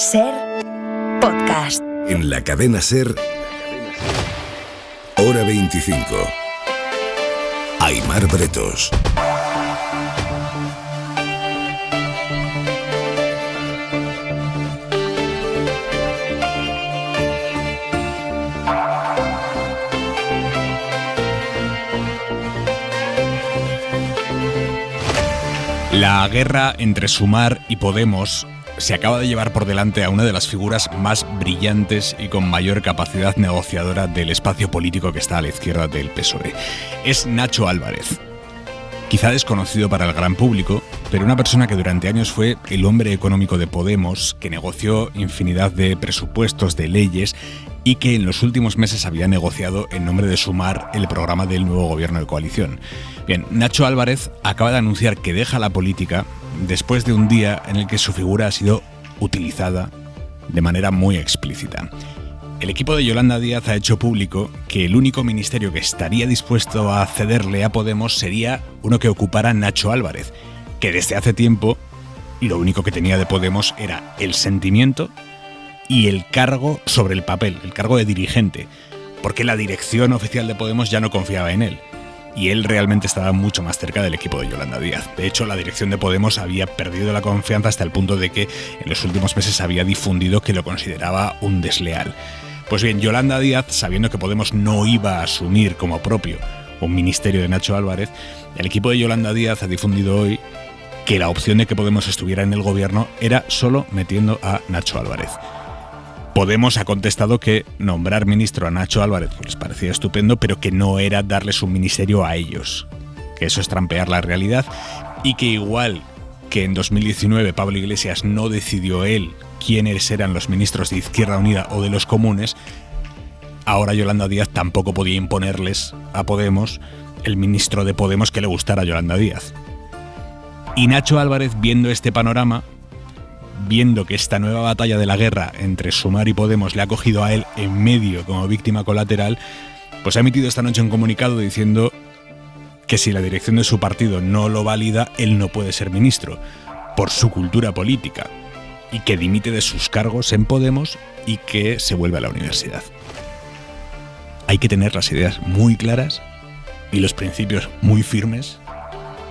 SER Podcast. En la cadena SER, Hora 25. Aimar Bretos. La guerra entre Sumar y Podemos se acaba de llevar por delante a una de las figuras más brillantes y con mayor capacidad negociadora del espacio político que está a la izquierda del PSOE. Es Nacho Álvarez. Quizá desconocido para el gran público, pero una persona que durante años fue el hombre económico de Podemos, que negoció infinidad de presupuestos, de leyes, y que en los últimos meses había negociado en nombre de Sumar el programa del nuevo gobierno de coalición. Bien, Nacho Álvarez acaba de anunciar que deja la política después de un día en el que su figura ha sido utilizada de manera muy explícita. El equipo de Yolanda Díaz ha hecho público que el único ministerio que estaría dispuesto a cederle a Podemos sería uno que ocupara Nacho Álvarez, que desde hace tiempo lo único que tenía de Podemos era el sentimiento y el cargo sobre el papel, el cargo de dirigente, porque la dirección oficial de Podemos ya no confiaba en él. Y él realmente estaba mucho más cerca del equipo de Yolanda Díaz. De hecho, la dirección de Podemos había perdido la confianza hasta el punto de que en los últimos meses había difundido que lo consideraba un desleal. Pues bien, Yolanda Díaz, sabiendo que Podemos no iba a asumir como propio un ministerio de Nacho Álvarez, el equipo de Yolanda Díaz ha difundido hoy que la opción de que Podemos estuviera en el gobierno era solo metiendo a Nacho Álvarez. Podemos ha contestado que nombrar ministro a Nacho Álvarez les parecía estupendo, pero que no era darles un ministerio a ellos, que eso es trampear la realidad, y que igual que en 2019 Pablo Iglesias no decidió él quiénes eran los ministros de Izquierda Unida o de los comunes, ahora Yolanda Díaz tampoco podía imponerles a Podemos el ministro de Podemos que le gustara a Yolanda Díaz. Y Nacho Álvarez, viendo este panorama, viendo que esta nueva batalla de la guerra entre Sumar y Podemos le ha cogido a él en medio como víctima colateral, pues ha emitido esta noche un comunicado diciendo que si la dirección de su partido no lo valida, él no puede ser ministro, por su cultura política, y que dimite de sus cargos en Podemos y que se vuelve a la universidad. Hay que tener las ideas muy claras y los principios muy firmes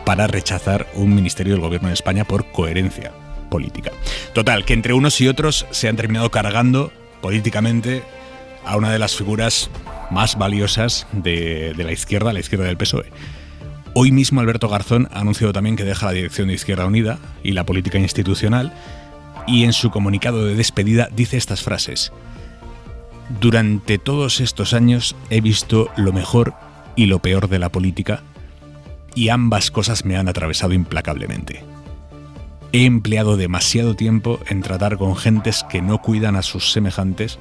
para rechazar un ministerio del gobierno de España por coherencia política. Total, que entre unos y otros se han terminado cargando políticamente a una de las figuras más valiosas de la izquierda del PSOE. Hoy mismo Alberto Garzón ha anunciado también que deja la dirección de Izquierda Unida y la política institucional, y en su comunicado de despedida dice estas frases: durante todos estos años he visto lo mejor y lo peor de la política, y ambas cosas me han atravesado implacablemente. He empleado demasiado tiempo en tratar con gentes que no cuidan a sus semejantes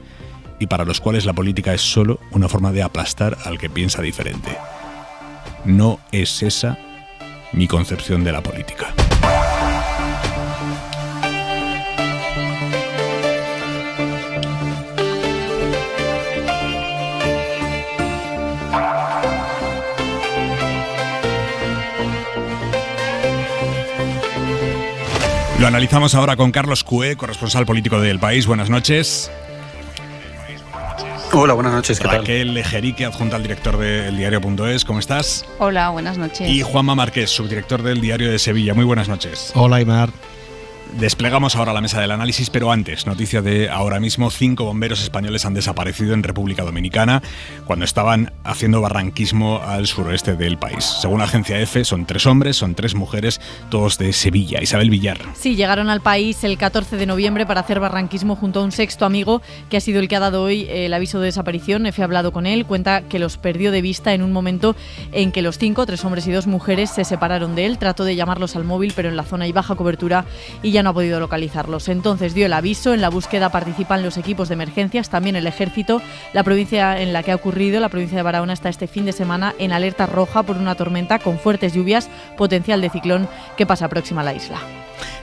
y para los cuales la política es solo una forma de aplastar al que piensa diferente. No es esa mi concepción de la política. Lo analizamos ahora con Carlos Cue, corresponsal político de El País. Buenas noches. Hola, buenas noches, ¿qué tal? Raquel Lejerique, adjunta al director de eldiario.es. ¿Cómo estás? Hola, buenas noches. Y Juanma Márquez, subdirector del Diario de Sevilla. Muy buenas noches. Hola, Aimar. Desplegamos ahora la mesa del análisis, pero antes, noticia de ahora mismo: 5 bomberos españoles han desaparecido en República Dominicana cuando estaban haciendo barranquismo al suroeste del país. Según la agencia EFE, son 3 hombres, son 3 mujeres, todos de Sevilla. Isabel Villar. Sí, llegaron al país el 14 de noviembre para hacer barranquismo junto a un sexto amigo, que ha sido el que ha dado hoy el aviso de desaparición. EFE ha hablado con él, cuenta que los perdió de vista en un momento en que los 5, 3 hombres y 2 mujeres, se separaron de él. Trató de llamarlos al móvil, pero en la zona hay baja cobertura y ya no ha podido localizarlos. Entonces dio el aviso. En la búsqueda participan los equipos de emergencias, también el ejército. La provincia en la que ha ocurrido, la provincia de Barahona, está este fin de semana en alerta roja por una tormenta con fuertes lluvias, potencial de ciclón que pasa próxima a la isla.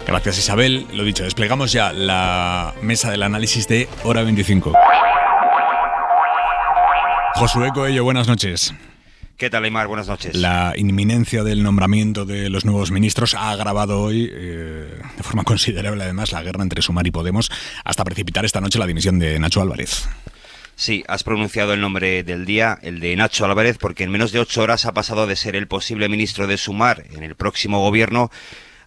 Gracias, Isabel. Lo dicho, desplegamos ya la mesa del análisis de Hora 25. Josué Coello, buenas noches. ¿Qué tal, Aimar? Buenas noches. La inminencia del nombramiento de los nuevos ministros ha agravado hoy, de forma considerable además, la guerra entre Sumar y Podemos, hasta precipitar esta noche la dimisión de Nacho Álvarez. Sí, has pronunciado el nombre del día, el de Nacho Álvarez, porque en menos de 8 horas ha pasado de ser el posible ministro de Sumar en el próximo gobierno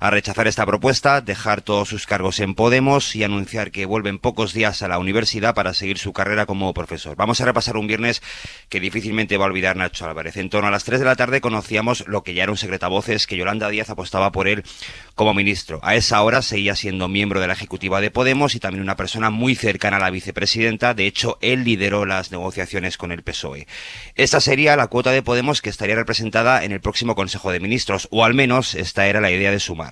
a rechazar esta propuesta, dejar todos sus cargos en Podemos y anunciar que vuelve en pocos días a la universidad para seguir su carrera como profesor. Vamos a repasar un viernes que difícilmente va a olvidar Nacho Álvarez. En torno a las 3 de la tarde conocíamos lo que ya era un secretavoces, que Yolanda Díaz apostaba por él como ministro. A esa hora seguía siendo miembro de la ejecutiva de Podemos y también una persona muy cercana a la vicepresidenta. De hecho, él lideró las negociaciones con el PSOE. Esta sería la cuota de Podemos que estaría representada en el próximo Consejo de Ministros, o al menos esta era la idea de Sumar.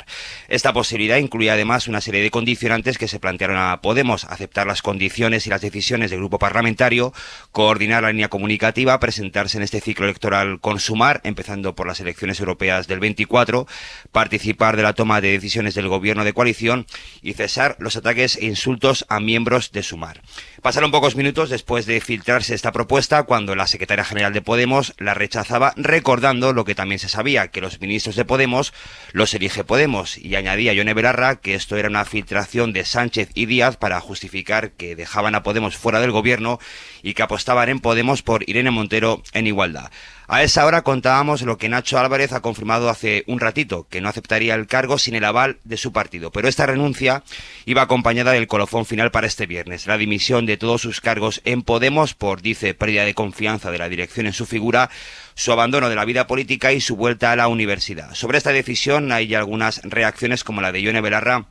Esta posibilidad incluía además una serie de condicionantes que se plantearon a Podemos: aceptar las condiciones y las decisiones del grupo parlamentario, coordinar la línea comunicativa, presentarse en este ciclo electoral con Sumar, empezando por las elecciones europeas del 24, participar de la toma de decisiones del gobierno de coalición y cesar los ataques e insultos a miembros de Sumar. Pasaron pocos minutos después de filtrarse esta propuesta cuando la secretaria general de Podemos la rechazaba, recordando lo que también se sabía, que los ministros de Podemos los elige Podemos, y añadía Yone Belarra que esto era una filtración de Sánchez y Díaz para justificar que dejaban a Podemos fuera del gobierno y que apostaban en Podemos por Irene Montero en igualdad. A esa hora contábamos lo que Nacho Álvarez ha confirmado hace un ratito, que no aceptaría el cargo sin el aval de su partido. Pero esta renuncia iba acompañada del colofón final para este viernes: la dimisión de todos sus cargos en Podemos por, dice, pérdida de confianza de la dirección en su figura, su abandono de la vida política y su vuelta a la universidad. Sobre esta decisión hay ya algunas reacciones, como la de Yone Belarra,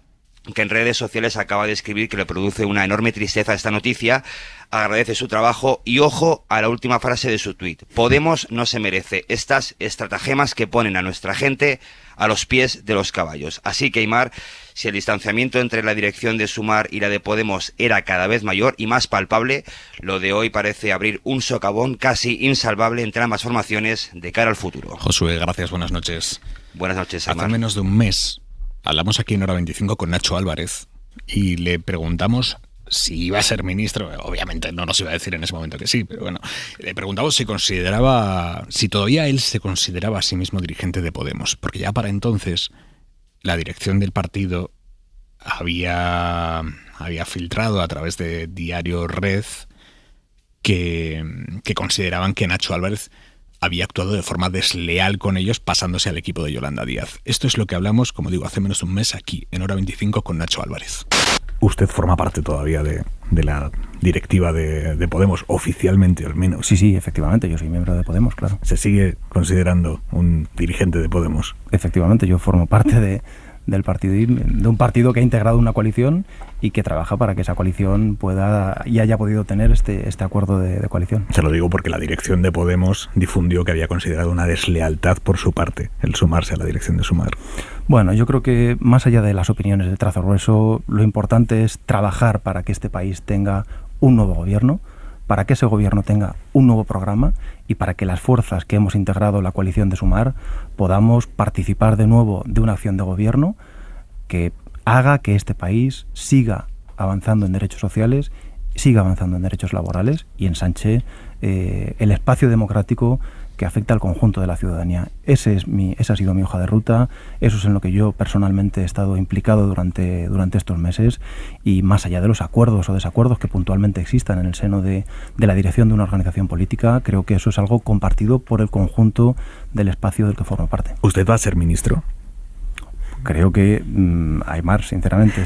que en redes sociales acaba de escribir que le produce una enorme tristeza esta noticia, agradece su trabajo y ojo a la última frase de su tuit: Podemos no se merece estas estratagemas que ponen a nuestra gente a los pies de los caballos. Así que, Aimar, si el distanciamiento entre la dirección de Sumar y la de Podemos era cada vez mayor y más palpable, lo de hoy parece abrir un socavón casi insalvable entre ambas formaciones de cara al futuro. Josué, gracias, buenas noches. Buenas noches, Aimar. Hace menos de un mes hablamos aquí en Hora 25 con Nacho Álvarez y le preguntamos si iba a ser ministro. Obviamente no nos iba a decir en ese momento que sí, pero bueno, le preguntamos si todavía él se consideraba a sí mismo dirigente de Podemos, porque ya para entonces la dirección del partido había filtrado a través de Diario Red que consideraban que Nacho Álvarez había actuado de forma desleal con ellos, pasándose al equipo de Yolanda Díaz. Esto es lo que hablamos, como digo, hace menos de un mes aquí, en Hora 25, con Nacho Álvarez. Usted forma parte todavía de la directiva de Podemos, oficialmente al menos. Sí, efectivamente, yo soy miembro de Podemos, claro. ¿Se sigue considerando un dirigente de Podemos? Efectivamente, yo formo parte del partido, de un partido que ha integrado una coalición y que trabaja para que esa coalición pueda y haya podido tener este acuerdo de coalición. Se lo digo porque la dirección de Podemos difundió que había considerado una deslealtad por su parte el sumarse a la dirección de Sumar. Bueno, yo creo que más allá de las opiniones de trazo grueso, lo importante es trabajar para que este país tenga un nuevo gobierno, para que ese gobierno tenga un nuevo programa y para que las fuerzas que hemos integrado la coalición de Sumar podamos participar de nuevo de una acción de gobierno que haga que este país siga avanzando en derechos sociales, siga avanzando en derechos laborales y ensanche el espacio democrático que afecta al conjunto de la ciudadanía. Esa ha sido mi hoja de ruta, eso es en lo que yo personalmente he estado implicado durante estos meses, y más allá de los acuerdos o desacuerdos que puntualmente existan en el seno de la dirección de una organización política, creo que eso es algo compartido por el conjunto del espacio del que formo parte. ¿Usted va a ser ministro? Creo que, Aimar, sinceramente,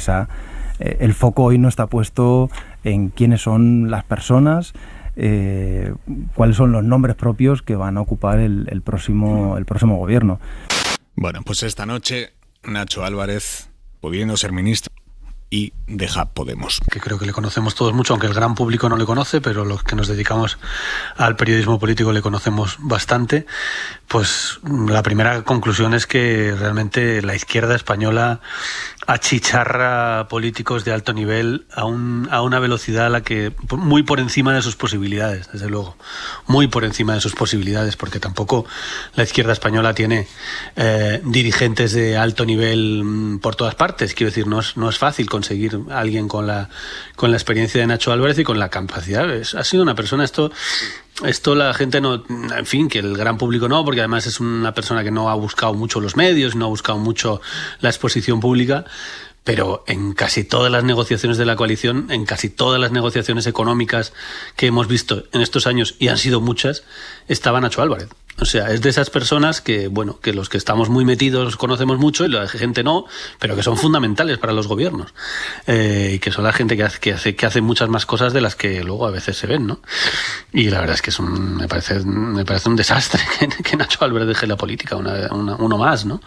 el foco hoy no está puesto en quiénes son las personas, cuáles son los nombres propios que van a ocupar el próximo gobierno. Bueno, pues esta noche Nacho Álvarez, pudiendo ser ministro, y deja Podemos. Que creo que le conocemos todos mucho, aunque el gran público no le conoce, pero los que nos dedicamos al periodismo político le conocemos bastante. Pues la primera conclusión es que realmente la izquierda española achicharra políticos de alto nivel a una velocidad a la que muy por encima de sus posibilidades, desde luego, muy por encima de sus posibilidades, porque tampoco la izquierda española tiene dirigentes de alto nivel por todas partes. Quiero decir, no es fácil conseguir a alguien con la experiencia de Nacho Álvarez y con la capacidad. Ha sido una persona, esto esto la gente no, en fin, que el gran público no, porque además es una persona que no ha buscado mucho los medios, no ha buscado mucho la exposición pública, pero en casi todas las negociaciones de la coalición, en casi todas las negociaciones económicas que hemos visto en estos años, y han sido muchas, estaba Nacho Álvarez. O sea, es de esas personas que, bueno, que los que estamos muy metidos conocemos mucho y la gente no, pero que son fundamentales para los gobiernos. Y que son la gente que hace muchas más cosas de las que luego a veces se ven, ¿no? Y la verdad es que me parece un desastre que Nacho Álvarez deje la política, uno más, ¿no?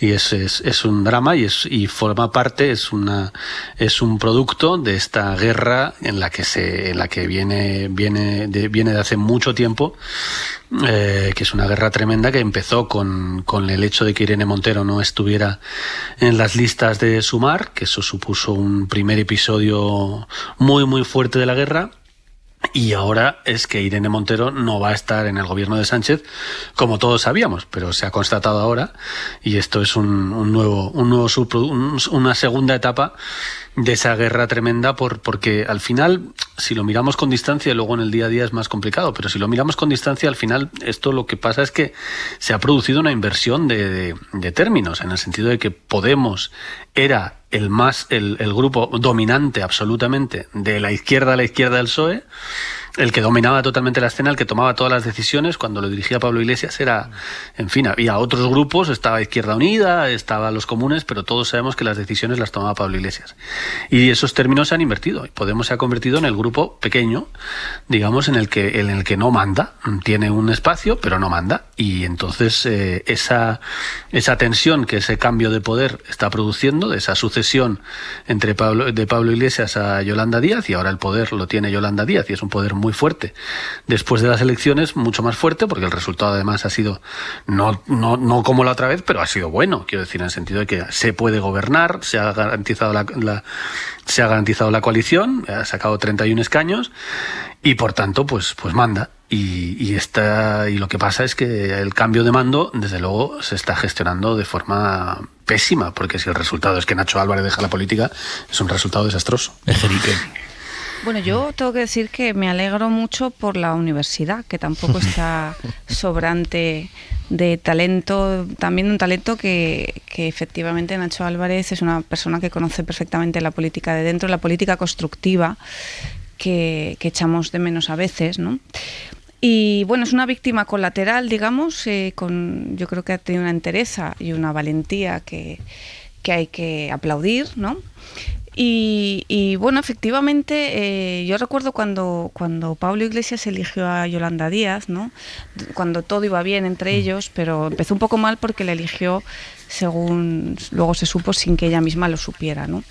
Y es un drama y forma parte, es un producto de esta guerra en la que viene de hace mucho tiempo. Que es una guerra tremenda que empezó con el hecho de que Irene Montero no estuviera en las listas de Sumar, que eso supuso un primer episodio muy muy fuerte de la guerra. Y ahora es que Irene Montero no va a estar en el gobierno de Sánchez, como todos sabíamos, pero se ha constatado ahora, y esto es una segunda etapa de esa guerra tremenda, porque al final, si lo miramos con distancia, luego en el día a día es más complicado, pero si lo miramos con distancia, al final esto lo que pasa es que se ha producido una inversión de términos, en el sentido de que Podemos era el grupo dominante absolutamente de la izquierda a la izquierda del PSOE, el que dominaba totalmente la escena, el que tomaba todas las decisiones. Cuando lo dirigía Pablo Iglesias había otros grupos, estaba Izquierda Unida, estaban los comunes, pero todos sabemos que las decisiones las tomaba Pablo Iglesias. Y esos términos se han invertido. Podemos se ha convertido en el grupo pequeño, digamos, en el que no manda, tiene un espacio, pero no manda. Y entonces esa tensión que ese cambio de poder está produciendo, de esa sucesión de Pablo Iglesias a Yolanda Díaz, y ahora el poder lo tiene Yolanda Díaz, y es un poder muy fuerte. Después de las elecciones, mucho más fuerte, porque el resultado además ha sido no como la otra vez, pero ha sido bueno, quiero decir, en el sentido de que se puede gobernar, se ha garantizado la coalición, ha sacado 31 escaños y por tanto pues manda. Y lo que pasa es que el cambio de mando, desde luego, se está gestionando de forma pésima, porque si el resultado es que Nacho Álvarez deja la política, es un resultado desastroso. Bueno, yo tengo que decir que me alegro mucho por la universidad, que tampoco está sobrante de talento, también un talento que efectivamente Nacho Álvarez es una persona que conoce perfectamente la política de dentro, la política constructiva que echamos de menos a veces, ¿no? Y bueno, es una víctima colateral, digamos, yo creo que ha tenido una entereza y una valentía que hay que aplaudir, ¿no? Y bueno, efectivamente, yo recuerdo cuando Pablo Iglesias eligió a Yolanda Díaz, ¿no? Cuando todo iba bien entre ellos, pero empezó un poco mal porque la eligió, según luego se supo, sin que ella misma lo supiera, ¿no?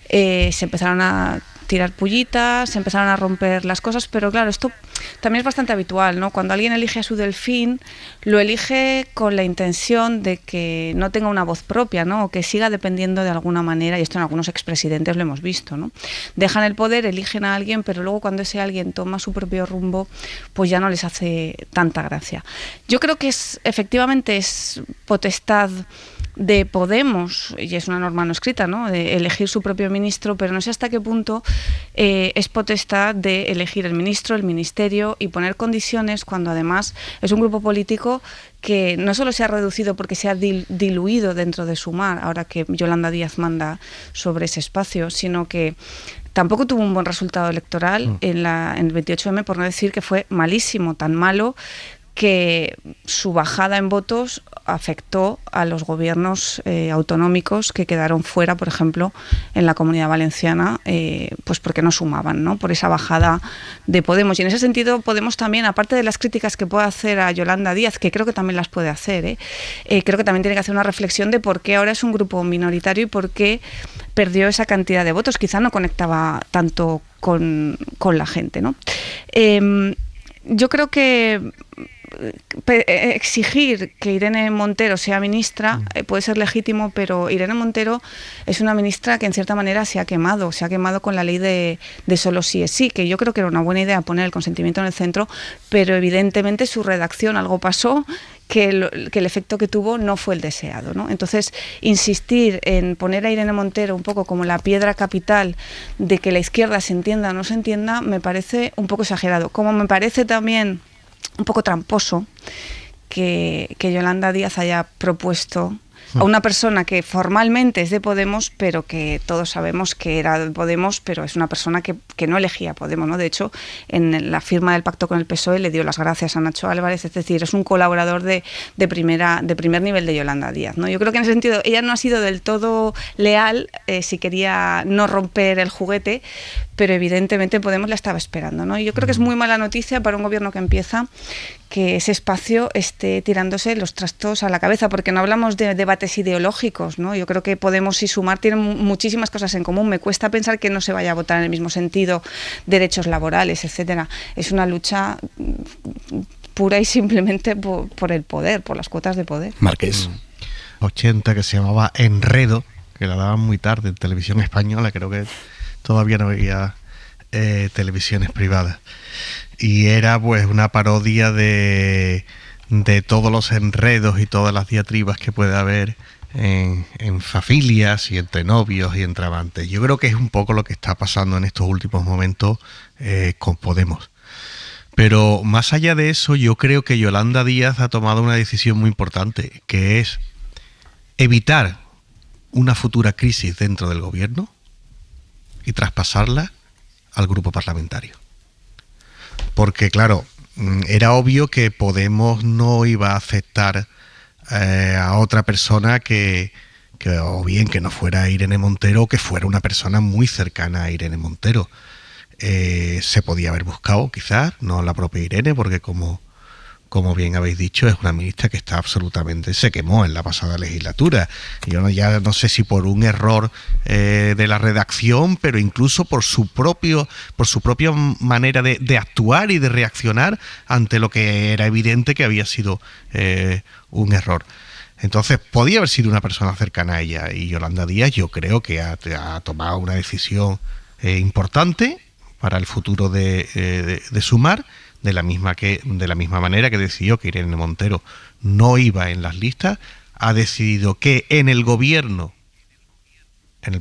Se empezaron a tirar pullitas, se empezaron a romper las cosas, pero claro, esto también es bastante habitual, ¿no? Cuando alguien elige a su delfín, lo elige con la intención de que no tenga una voz propia, ¿no? O que siga dependiendo de alguna manera, y esto en algunos expresidentes lo hemos visto, ¿no? Dejan el poder, eligen a alguien, pero luego cuando ese alguien toma su propio rumbo, pues ya no les hace tanta gracia. Yo creo que efectivamente es potestad de Podemos, y es una norma no escrita, ¿no?, de elegir su propio ministro, pero no sé hasta qué punto es potestad de elegir el ministro, el ministerio y poner condiciones cuando además es un grupo político que no solo se ha reducido porque se ha diluido dentro de Sumar, ahora que Yolanda Díaz manda sobre ese espacio, sino que tampoco tuvo un buen resultado electoral en el 28M, por no decir que fue malísimo, tan malo que su bajada en votos afectó a los gobiernos autonómicos que quedaron fuera, por ejemplo, en la Comunidad Valenciana, pues porque no sumaban, ¿no?, por esa bajada de Podemos. Y en ese sentido, Podemos también, aparte de las críticas que puede hacer a Yolanda Díaz, que creo que también las puede hacer, creo que también tiene que hacer una reflexión de por qué ahora es un grupo minoritario y por qué perdió esa cantidad de votos. Quizá no conectaba tanto con la gente, ¿no? Yo creo que exigir que Irene Montero sea ministra puede ser legítimo, pero Irene Montero es una ministra que en cierta manera se ha quemado con la ley de solo sí es sí, que yo creo que era una buena idea poner el consentimiento en el centro, pero evidentemente su redacción algo pasó que el efecto que tuvo no fue el deseado, ¿no? Entonces, insistir en poner a Irene Montero un poco como la piedra capital de que la izquierda se entienda o no se entienda, me parece un poco exagerado. Como me parece también un poco tramposo que Yolanda Díaz haya propuesto a una persona que formalmente es de Podemos, pero que todos sabemos que era de Podemos, pero es una persona que no elegía Podemos, ¿no? De hecho, en la firma del pacto con el PSOE le dio las gracias a Nacho Álvarez, es decir, es un colaborador de primer nivel de Yolanda Díaz, ¿no? Yo creo que en ese sentido ella no ha sido del todo leal, si quería no romper el juguete, pero evidentemente Podemos la estaba esperando, ¿no? Y yo creo que es muy mala noticia para un gobierno que empieza que ese espacio esté tirándose los trastos a la cabeza, porque no hablamos de debates ideológicos, ¿no? Yo creo que Podemos y Sumar tienen muchísimas cosas en común. Me cuesta pensar que no se vaya a votar en el mismo sentido, derechos laborales, etcétera. Es una lucha pura y simplemente por el poder, por las cuotas de poder. Marqués. 80 que se llamaba Enredo, que la daban muy tarde en televisión española, creo que todavía no había televisiones privadas. Y era pues una parodia de todos los enredos y todas las diatribas que puede haber en familias y entre novios y entre amantes. Yo creo que es un poco lo que está pasando en estos últimos momentos con Podemos. Pero más allá de eso, yo creo que Yolanda Díaz ha tomado una decisión muy importante, que es evitar una futura crisis dentro del gobierno y traspasarla al grupo parlamentario. Porque, claro, era obvio que Podemos no iba a aceptar a otra persona que o bien que no fuera Irene Montero o que fuera una persona muy cercana a Irene Montero. Se podía haber buscado, quizás, no la propia Irene, porque como bien habéis dicho, es una ministra que está absolutamente, se quemó en la pasada legislatura. Yo ya no sé si por un error de la redacción, pero incluso por su propia manera de actuar y de reaccionar ante lo que era evidente que había sido un error. Entonces, podía haber sido una persona cercana a ella, y Yolanda Díaz yo creo que ha tomado una decisión importante para el futuro de Sumar, de la misma manera que decidió que Irene Montero no iba en las listas, ha decidido que en el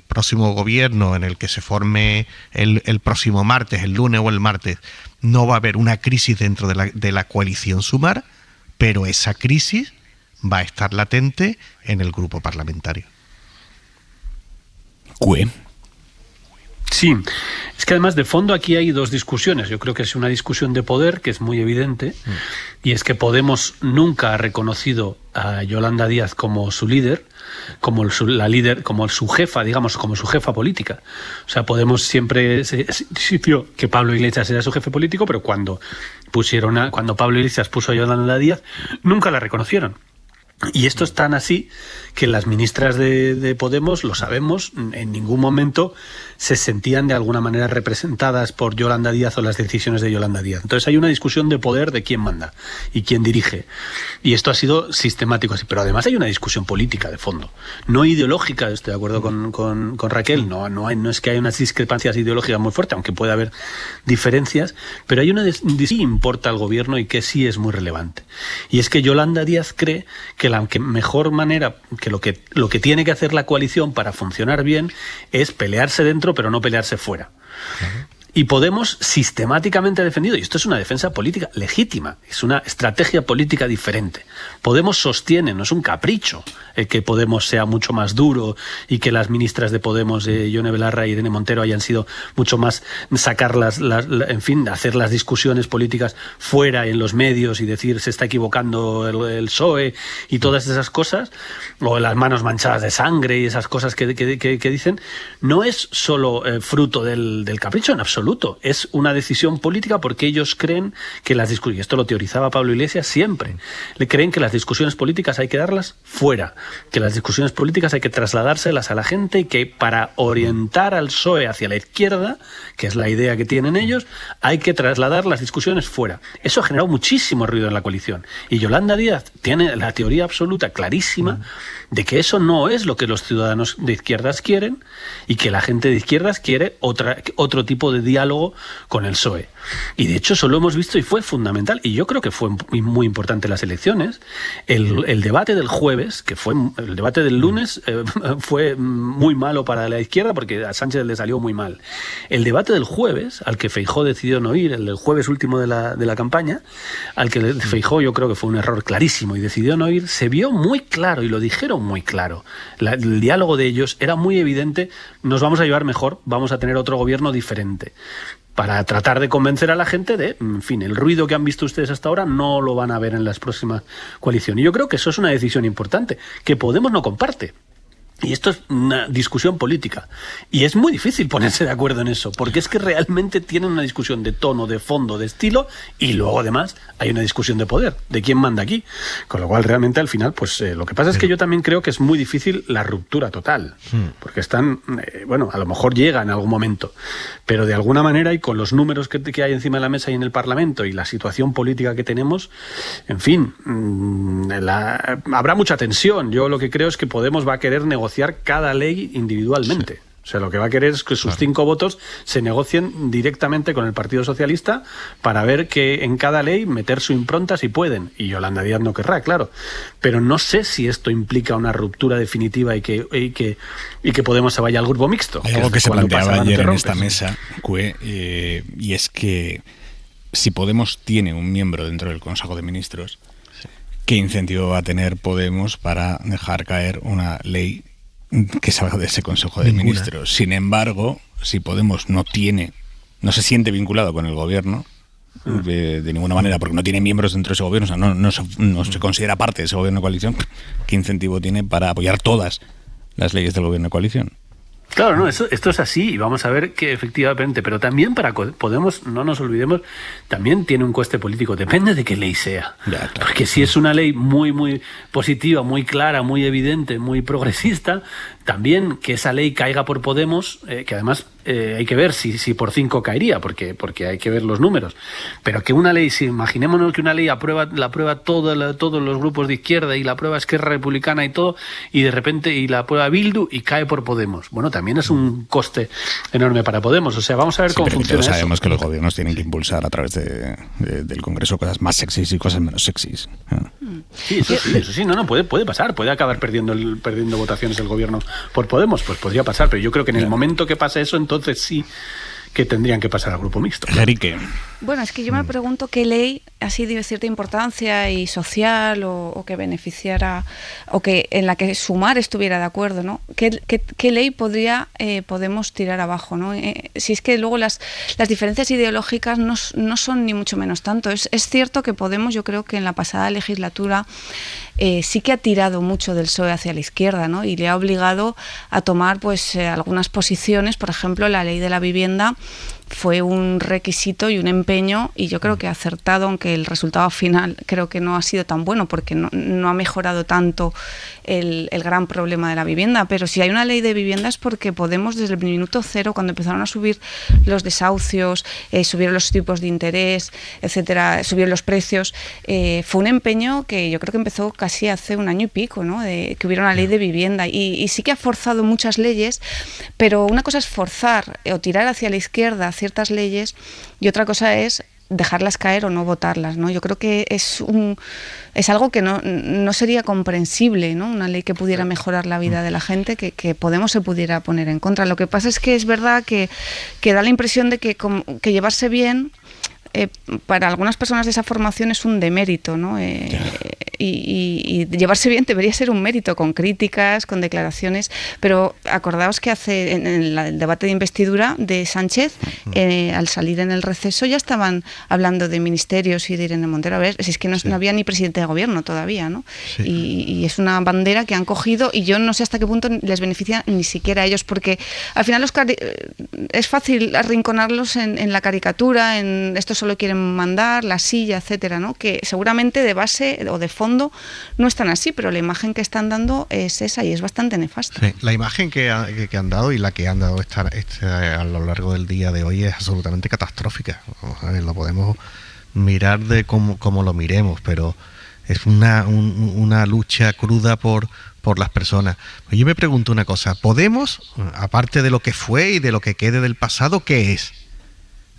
próximo gobierno en el que se forme el próximo martes, el lunes o el martes, no va a haber una crisis dentro de la coalición Sumar, pero esa crisis va a estar latente en el grupo parlamentario. Sí, es que además de fondo aquí hay dos discusiones. Yo creo que es una discusión de poder que es muy evidente, y es que Podemos nunca ha reconocido a Yolanda Díaz como su líder, como su jefa, digamos, como su jefa política. O sea, Podemos siempre sintió que Pablo Iglesias era su jefe político, pero cuando Pablo Iglesias puso a Yolanda Díaz, nunca la reconocieron. Y esto es tan así que las ministras de Podemos, lo sabemos, en ningún momento se sentían de alguna manera representadas por Yolanda Díaz o las decisiones de Yolanda Díaz. Entonces hay una discusión de poder de quién manda y quién dirige. Y esto ha sido sistemático así. Pero además hay una discusión política de fondo, no ideológica. Estoy de acuerdo con Raquel. No es que haya unas discrepancias ideológicas muy fuertes, aunque puede haber diferencias, pero hay una de sí importa al gobierno y que sí es muy relevante. Y es que Yolanda Díaz cree que la mejor manera, que lo que tiene que hacer la coalición para funcionar bien es pelearse dentro pero no pelearse fuera. Y Podemos sistemáticamente ha defendido, y esto es una defensa política legítima, es una estrategia política diferente. Podemos sostiene, no es un capricho, que Podemos sea mucho más duro y que las ministras de Podemos, Yone Belarra y Irene Montero, hayan sido mucho más en fin, hacer las discusiones políticas fuera en los medios y decir se está equivocando el PSOE y todas esas cosas, o las manos manchadas de sangre y esas cosas que dicen, no es solo fruto del capricho en absoluto. Es una decisión política porque ellos creen que las discusiones, y esto lo teorizaba Pablo Iglesias siempre, le creen que las discusiones políticas hay que darlas fuera, que las discusiones políticas hay que trasladárselas a la gente y que para orientar al PSOE hacia la izquierda, que es la idea que tienen ellos, hay que trasladar las discusiones fuera. Eso ha generado muchísimo ruido en la coalición. Y Yolanda Díaz tiene la teoría absoluta clarísima de que eso no es lo que los ciudadanos de izquierdas quieren y que la gente de izquierdas quiere otro tipo de diálogo con el PSOE. Y de hecho eso lo hemos visto y fue fundamental, y yo creo que fue muy importante en las elecciones. El debate del jueves, que fue el debate del lunes, fue muy malo para la izquierda porque a Sánchez le salió muy mal. El debate del jueves, al que Feijóo decidió no ir, el del jueves último de la campaña, al que Feijóo yo creo que fue un error clarísimo y decidió no ir, se vio muy claro y lo dijeron muy claro. El diálogo de ellos era muy evidente: nos vamos a llevar mejor, vamos a tener otro gobierno diferente, para tratar de convencer a la gente de, en fin, el ruido que han visto ustedes hasta ahora no lo van a ver en las próximas coaliciones. Y yo creo que eso es una decisión importante, que Podemos no comparte. Y esto es una discusión política. Y es muy difícil ponerse de acuerdo en eso, porque es que realmente tienen una discusión de tono, de fondo, de estilo, y luego además hay una discusión de poder, de quién manda aquí. Con lo cual realmente al final, pues lo que pasa es que yo también creo que es muy difícil la ruptura total, porque están, bueno, a lo mejor llega en algún momento, pero de alguna manera, y con los números que hay encima de la mesa y en el Parlamento y la situación política que tenemos, en fin, habrá mucha tensión. Yo lo que creo es que Podemos va a querer negociar cada ley individualmente. Sí. O sea, lo que va a querer es que sus 5 votos se negocien directamente con el Partido Socialista para ver que en cada ley meter su impronta si pueden. Y Yolanda Díaz no querrá, claro. Pero no sé si esto implica una ruptura definitiva y que Podemos se vaya al grupo mixto. Hay algo que se planteaba ayer en esta mesa, y es que si Podemos tiene un miembro dentro del Consejo de Ministros, ¿qué incentivo va a tener Podemos para dejar caer una ley que salga de ese Consejo de Ministros? Sin embargo, si Podemos no se siente vinculado con el gobierno de ninguna manera, porque no tiene miembros dentro de ese gobierno, o sea, no se considera parte de ese gobierno de coalición, ¿qué incentivo tiene para apoyar todas las leyes del gobierno de coalición? Claro, no, esto es así, y vamos a ver que efectivamente, pero también para Podemos, no nos olvidemos, también tiene un coste político, depende de qué ley sea. Ya, claro. Porque si es una ley muy, muy positiva, muy clara, muy evidente, muy progresista, también que esa ley caiga por Podemos, que además hay que ver si por 5 caería, porque hay que ver los números. Pero que una ley, si imaginémonos que una ley la aprueba todos los grupos de izquierda y la aprueba Esquerra Republicana y todo, y de repente y la aprueba Bildu y cae por Podemos. Bueno, también es un coste enorme para Podemos. O sea, vamos a ver cómo funciona eso. Sabemos que los gobiernos tienen que impulsar a través del Congreso cosas más sexys y cosas menos sexys. Sí, eso sí, no, puede pasar, puede acabar perdiendo votaciones el gobierno por Podemos, pues podría pasar, pero yo creo que en el momento que pase eso, entonces sí que tendrían que pasar al grupo mixto. Enrique. Bueno, es que yo me pregunto qué ley así de cierta importancia y social o que beneficiara o que en la que Sumar estuviera de acuerdo, ¿no? ¿Qué ley podría Podemos tirar abajo, ¿no? Si es que luego las diferencias ideológicas no son ni mucho menos tanto. Es cierto que Podemos, yo creo que en la pasada legislatura sí que ha tirado mucho del PSOE hacia la izquierda, ¿no? Y le ha obligado a tomar pues algunas posiciones. Por ejemplo, la ley de la vivienda fue un requisito y un empeño, y yo creo que ha acertado, aunque el resultado final creo que no ha sido tan bueno porque no ha mejorado tanto el gran problema de la vivienda. Pero si hay una ley de vivienda es porque Podemos desde el minuto cero, cuando empezaron a subir los desahucios, subieron los tipos de interés, etcétera, subieron los precios, fue un empeño que yo creo que empezó casi hace un año y pico, ¿no? De que hubiera una ley de vivienda, y sí que ha forzado muchas leyes, pero una cosa es forzar o tirar hacia la izquierda ciertas leyes y otra cosa es dejarlas caer o no votarlas, ¿no? Yo creo que es algo que no sería comprensible, ¿no? Una ley que pudiera mejorar la vida de la gente, que Podemos se pudiera poner en contra. Lo que pasa es que es verdad que da la impresión de que llevarse bien para algunas personas de esa formación es un demérito, ¿no? Y llevarse bien debería ser un mérito, con críticas, con declaraciones, pero acordaos que en el debate de investidura de Sánchez, al salir en el receso ya estaban hablando de ministerios y de Irene Montero. A ver, si es que no había ni presidente de gobierno todavía, ¿no? Sí. Y es una bandera que han cogido, y yo no sé hasta qué punto les beneficia ni siquiera a ellos, porque al final es fácil arrinconarlos en la caricatura, en esto solo quieren mandar, la silla, etcétera, ¿no? Que seguramente de base o de fondo no están así, pero la imagen que están dando es esa y es bastante nefasta. Sí, la imagen que han dado y la que han dado a lo largo del día de hoy es absolutamente catastrófica. Lo podemos mirar de cómo lo miremos, pero es una lucha cruda por las personas. Pues yo me pregunto una cosa, ¿Podemos, aparte de lo que fue y de lo que quede del pasado, qué es?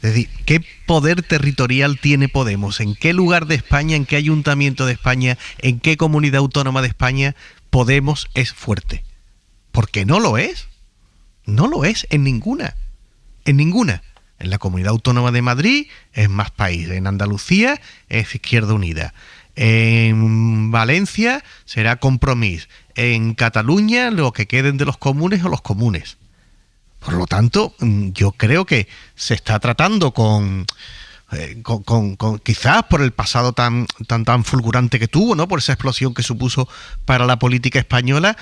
Es decir, ¿qué poder territorial tiene Podemos? ¿En qué lugar de España, en qué ayuntamiento de España, en qué comunidad autónoma de España Podemos es fuerte? Porque no lo es. No lo es en ninguna. En ninguna. En la Comunidad Autónoma de Madrid es Más País. En Andalucía es Izquierda Unida. En Valencia será Compromís. En Cataluña lo que queden de los comunes o los comunes. Por lo tanto, yo creo que se está tratando con quizás por el pasado tan fulgurante que tuvo, ¿no? Por esa explosión que supuso para la política española,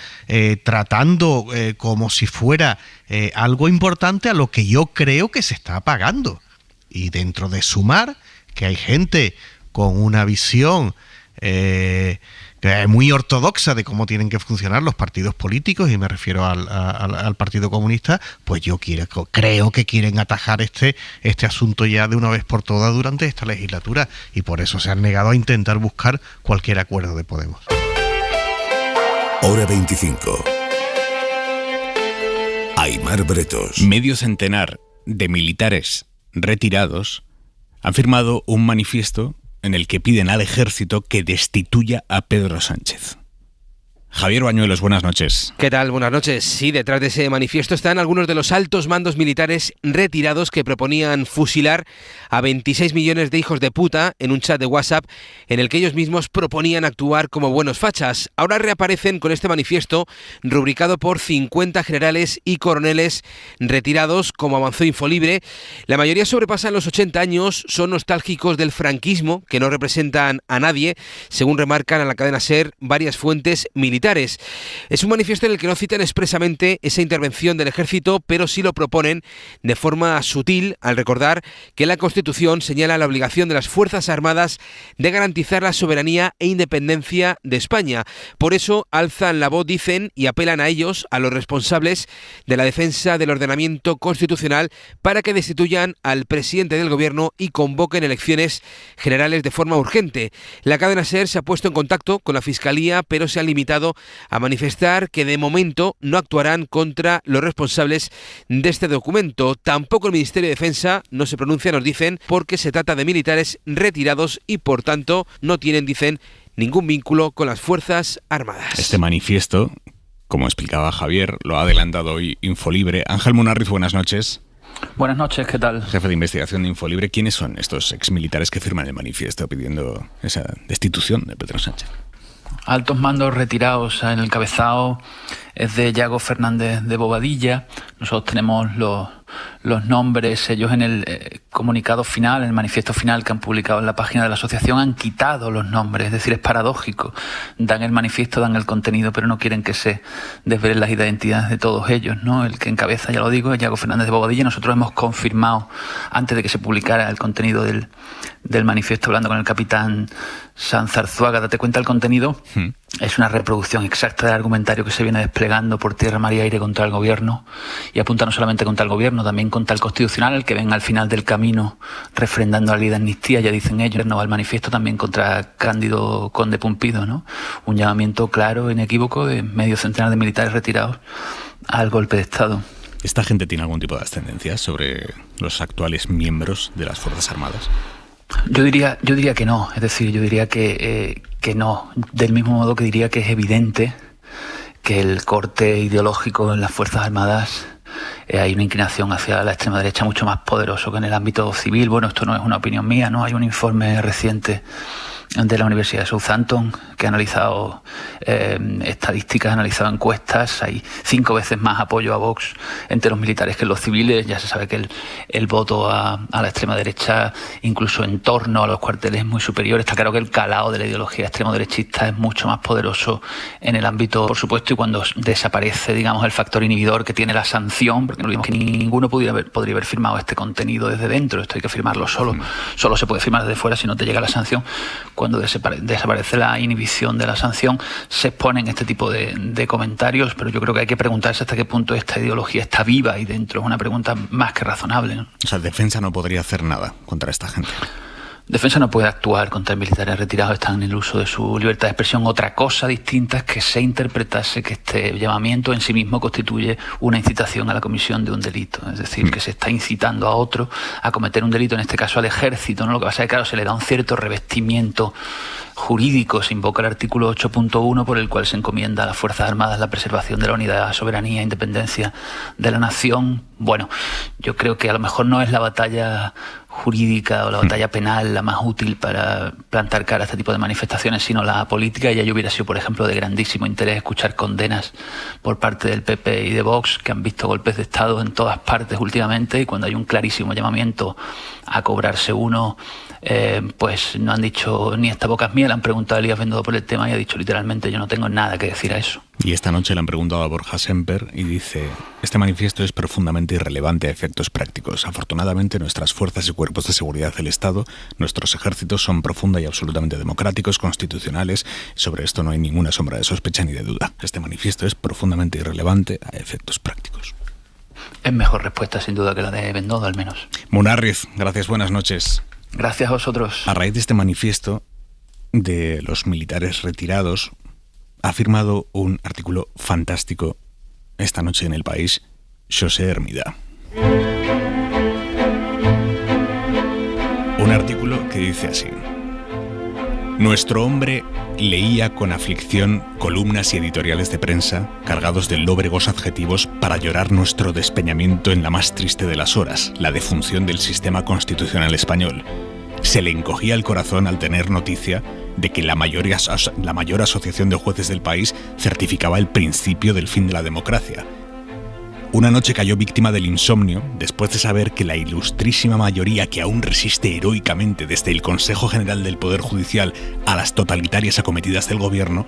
tratando como si fuera algo importante a lo que yo creo que se está apagando. Y dentro de Sumar, que hay gente con una visión muy ortodoxa de cómo tienen que funcionar los partidos políticos, y me refiero al Partido Comunista, pues yo creo que quieren atajar este asunto ya de una vez por todas durante esta legislatura, y por eso se han negado a intentar buscar cualquier acuerdo de Podemos. Hora 25. Aimar Bretos. Medio centenar de militares retirados han firmado un manifiesto en el que piden al ejército que destituya a Pedro Sánchez. Javier Bañuelos, buenas noches. ¿Qué tal? Buenas noches. Sí, detrás de ese manifiesto están algunos de los altos mandos militares retirados que proponían fusilar a 26 millones de hijos de puta en un chat de WhatsApp en el que ellos mismos proponían actuar como buenos fachas. Ahora reaparecen con este manifiesto rubricado por 50 generales y coroneles retirados, como avanzó Infolibre. La mayoría sobrepasan los 80 años, son nostálgicos del franquismo, que no representan a nadie, según remarcan a la cadena SER varias fuentes militares. Es un manifiesto en el que no citan expresamente esa intervención del ejército, pero sí lo proponen de forma sutil al recordar que la Constitución señala la obligación de las Fuerzas Armadas de garantizar la soberanía e independencia de España. Por eso alzan la voz, dicen, y apelan a ellos, a los responsables de la defensa del ordenamiento constitucional, para que destituyan al presidente del gobierno y convoquen elecciones generales de forma urgente. La cadena SER se ha puesto en contacto con la Fiscalía, pero se ha limitado a manifestar que de momento no actuarán contra los responsables de este documento. Tampoco el Ministerio de Defensa no se pronuncia, nos dicen, porque se trata de militares retirados y por tanto no tienen, dicen, ningún vínculo con las Fuerzas Armadas. Este manifiesto, como explicaba Javier, lo ha adelantado hoy Infolibre. Ángel Munarriz, buenas noches. Buenas noches, ¿qué tal? Jefe de investigación de Infolibre. ¿Quiénes son estos exmilitares que firman el manifiesto pidiendo esa destitución de Pedro Sánchez? Altos mandos retirados. En el encabezado es de Yago Fernández de Bobadilla. Nosotros tenemos los nombres. Ellos en el comunicado final, en el manifiesto final que han publicado en la página de la asociación, han quitado los nombres. Es decir, es paradójico. Dan el manifiesto, dan el contenido, pero no quieren que se desvelen las identidades de todos ellos, ¿no? El que encabeza, ya lo digo, es Yago Fernández de Bobadilla. Nosotros hemos confirmado, antes de que se publicara el contenido del manifiesto, hablando con el capitán Sanz Arzuaga, date cuenta, el contenido es una reproducción exacta del argumentario que se viene desplegando por tierra, mar y aire contra el gobierno, y apunta no solamente contra el gobierno, también contra el Constitucional, el que ven al final del camino refrendando la ley de amnistía, ya dicen ellos. No va el manifiesto también contra Cándido Conde Pumpido, ¿no? Un llamamiento claro, inequívoco, de medio centenar de militares retirados al golpe de Estado. ¿Esta gente tiene algún tipo de ascendencia sobre los actuales miembros de las Fuerzas Armadas? Yo diría que no, es decir, yo diría que no, del mismo modo que diría que es evidente que el corte ideológico en las Fuerzas Armadas hay una inclinación hacia la extrema derecha mucho más poderoso que en el ámbito civil. Bueno, esto no es una opinión mía, ¿no? Hay un informe reciente de la Universidad de Southampton que ha analizado estadísticas, ha analizado encuestas. Hay 5 veces más apoyo a Vox entre los militares que en los civiles. Ya se sabe que el voto a la extrema derecha, incluso en torno a los cuarteles, es muy superior. Está claro que el calado de la ideología extremo derechista es mucho más poderoso en el ámbito, por supuesto, y cuando desaparece, digamos, el factor inhibidor que tiene la sanción, porque no olvidemos que ninguno podría haber firmado este contenido desde dentro. Esto hay que firmarlo solo. Solo se puede firmar desde fuera si no te llega la sanción. Cuando desaparece la inhibición de la sanción, se exponen este tipo de comentarios, pero yo creo que hay que preguntarse hasta qué punto esta ideología está viva ahí dentro. Es una pregunta más que razonable, ¿no? O sea, Defensa no podría hacer nada contra esta gente. Defensa no puede actuar contra militares retirados, están en el uso de su libertad de expresión. Otra cosa distinta es que se interpretase que este llamamiento en sí mismo constituye una incitación a la comisión de un delito. Es decir, que se está incitando a otro a cometer un delito, en este caso al ejército, ¿no? Lo que pasa es que, claro, se le da un cierto revestimiento jurídico. Se invoca el artículo 8.1 por el cual se encomienda a las Fuerzas Armadas la preservación de la unidad, soberanía e independencia de la nación. Bueno, yo creo que a lo mejor no es la batalla jurídica o la batalla penal la más útil para plantar cara a este tipo de manifestaciones, sino la política. Y ya hubiera sido, por ejemplo, de grandísimo interés escuchar condenas por parte del PP y de Vox, que han visto golpes de Estado en todas partes últimamente, y cuando hay un clarísimo llamamiento a cobrarse uno, pues no han dicho ni esta boca es mía. Le han preguntado a Elías Bendodo por el tema y ha dicho literalmente: yo no tengo nada que decir a eso. Y esta noche le han preguntado a Borja Semper y dice: este manifiesto es profundamente irrelevante a efectos prácticos. Afortunadamente, nuestras fuerzas y cuerpos de seguridad del Estado, nuestros ejércitos, son profunda y absolutamente democráticos, constitucionales. Sobre esto no hay ninguna sombra de sospecha ni de duda. Este manifiesto es profundamente irrelevante a efectos prácticos. Es mejor respuesta, sin duda, que la de Bendodo, al menos. Munarriz, gracias, buenas noches. Gracias a vosotros. A raíz de este manifiesto de los militares retirados, ha firmado un artículo fantástico esta noche en El País, José Hermida. Un artículo que dice así: nuestro hombre leía con aflicción columnas y editoriales de prensa cargados de lóbregos adjetivos para llorar nuestro despeñamiento en la más triste de las horas, la defunción del sistema constitucional español. Se le encogía el corazón al tener noticia de que la mayor asociación de jueces del país certificaba el principio del fin de la democracia. Una noche cayó víctima del insomnio después de saber que la ilustrísima mayoría que aún resiste heroicamente desde el Consejo General del Poder Judicial a las totalitarias acometidas del gobierno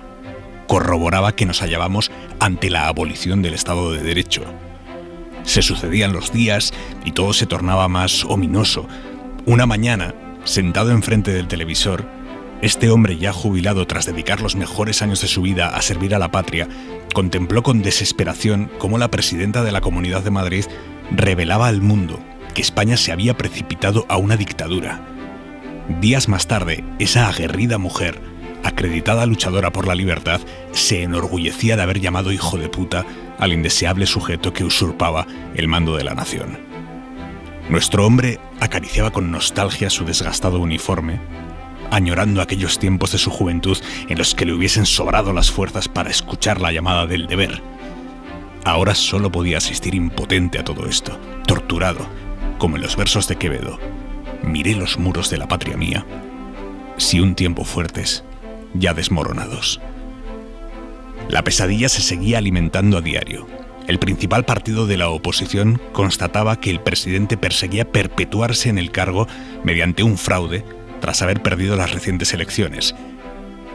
corroboraba que nos hallábamos ante la abolición del Estado de Derecho. Se sucedían los días y todo se tornaba más ominoso. Una mañana, sentado enfrente del televisor, este hombre ya jubilado tras dedicar los mejores años de su vida a servir a la patria, contempló con desesperación cómo la presidenta de la Comunidad de Madrid revelaba al mundo que España se había precipitado a una dictadura. Días más tarde, esa aguerrida mujer, acreditada luchadora por la libertad, se enorgullecía de haber llamado hijo de puta al indeseable sujeto que usurpaba el mando de la nación. Nuestro hombre acariciaba con nostalgia su desgastado uniforme, añorando aquellos tiempos de su juventud en los que le hubiesen sobrado las fuerzas para escuchar la llamada del deber. Ahora solo podía asistir impotente a todo esto, torturado, como en los versos de Quevedo: miré los muros de la patria mía, si un tiempo fuertes, ya desmoronados. La pesadilla se seguía alimentando a diario. El principal partido de la oposición constataba que el presidente perseguía perpetuarse en el cargo mediante un fraude tras haber perdido las recientes elecciones.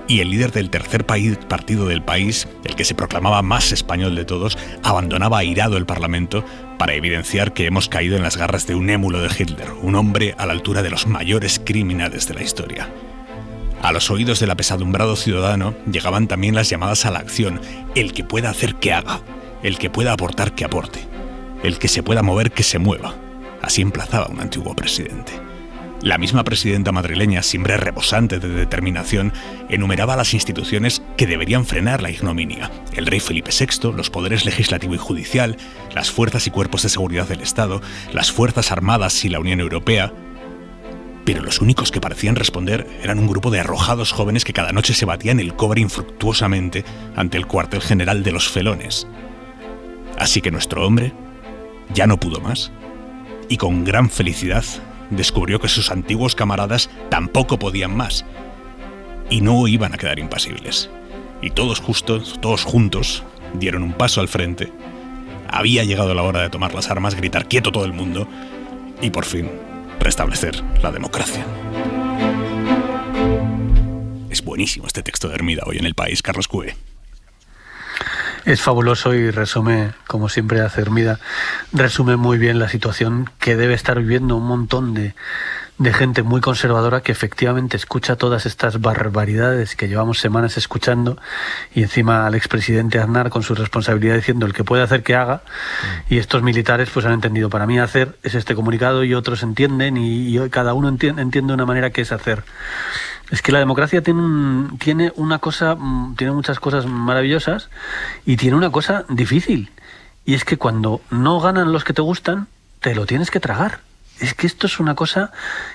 Y el líder del tercer partido del país, el que se proclamaba más español de todos, abandonaba airado el Parlamento para evidenciar que hemos caído en las garras de un émulo de Hitler, un hombre a la altura de los mayores criminales de la historia. A los oídos del apesadumbrado ciudadano llegaban también las llamadas a la acción: el que pueda hacer que haga, el que pueda aportar que aporte, el que se pueda mover que se mueva. Así emplazaba un antiguo presidente. La misma presidenta madrileña, siempre rebosante de determinación, enumeraba las instituciones que deberían frenar la ignominia: el rey Felipe VI, los poderes legislativo y judicial, las fuerzas y cuerpos de seguridad del Estado, las Fuerzas Armadas y la Unión Europea. Pero los únicos que parecían responder eran un grupo de arrojados jóvenes que cada noche se batían el cobre infructuosamente ante el cuartel general de los felones. Así que nuestro hombre ya no pudo más, y con gran felicidad descubrió que sus antiguos camaradas tampoco podían más, y no iban a quedar impasibles. Y todos juntos dieron un paso al frente. Había llegado la hora de tomar las armas, gritar quieto todo el mundo y por fin restablecer la democracia. Es buenísimo este texto de Hermida hoy en El País, Carlos Cue. Es fabuloso y resume, como siempre hace Hermida, resume muy bien la situación que debe estar viviendo un montón de de gente muy conservadora que efectivamente escucha todas estas barbaridades que llevamos semanas escuchando, y encima al expresidente Aznar con su responsabilidad diciendo el que puede hacer que haga, y estos militares pues han entendido. Para mí hacer es este comunicado y otros entienden, y cada uno entiende una manera que es hacer. Es que la democracia tiene una cosa, tiene muchas cosas maravillosas y tiene una cosa difícil, y es que cuando no ganan los que te gustan, te lo tienes que tragar. Es que esto es una cosa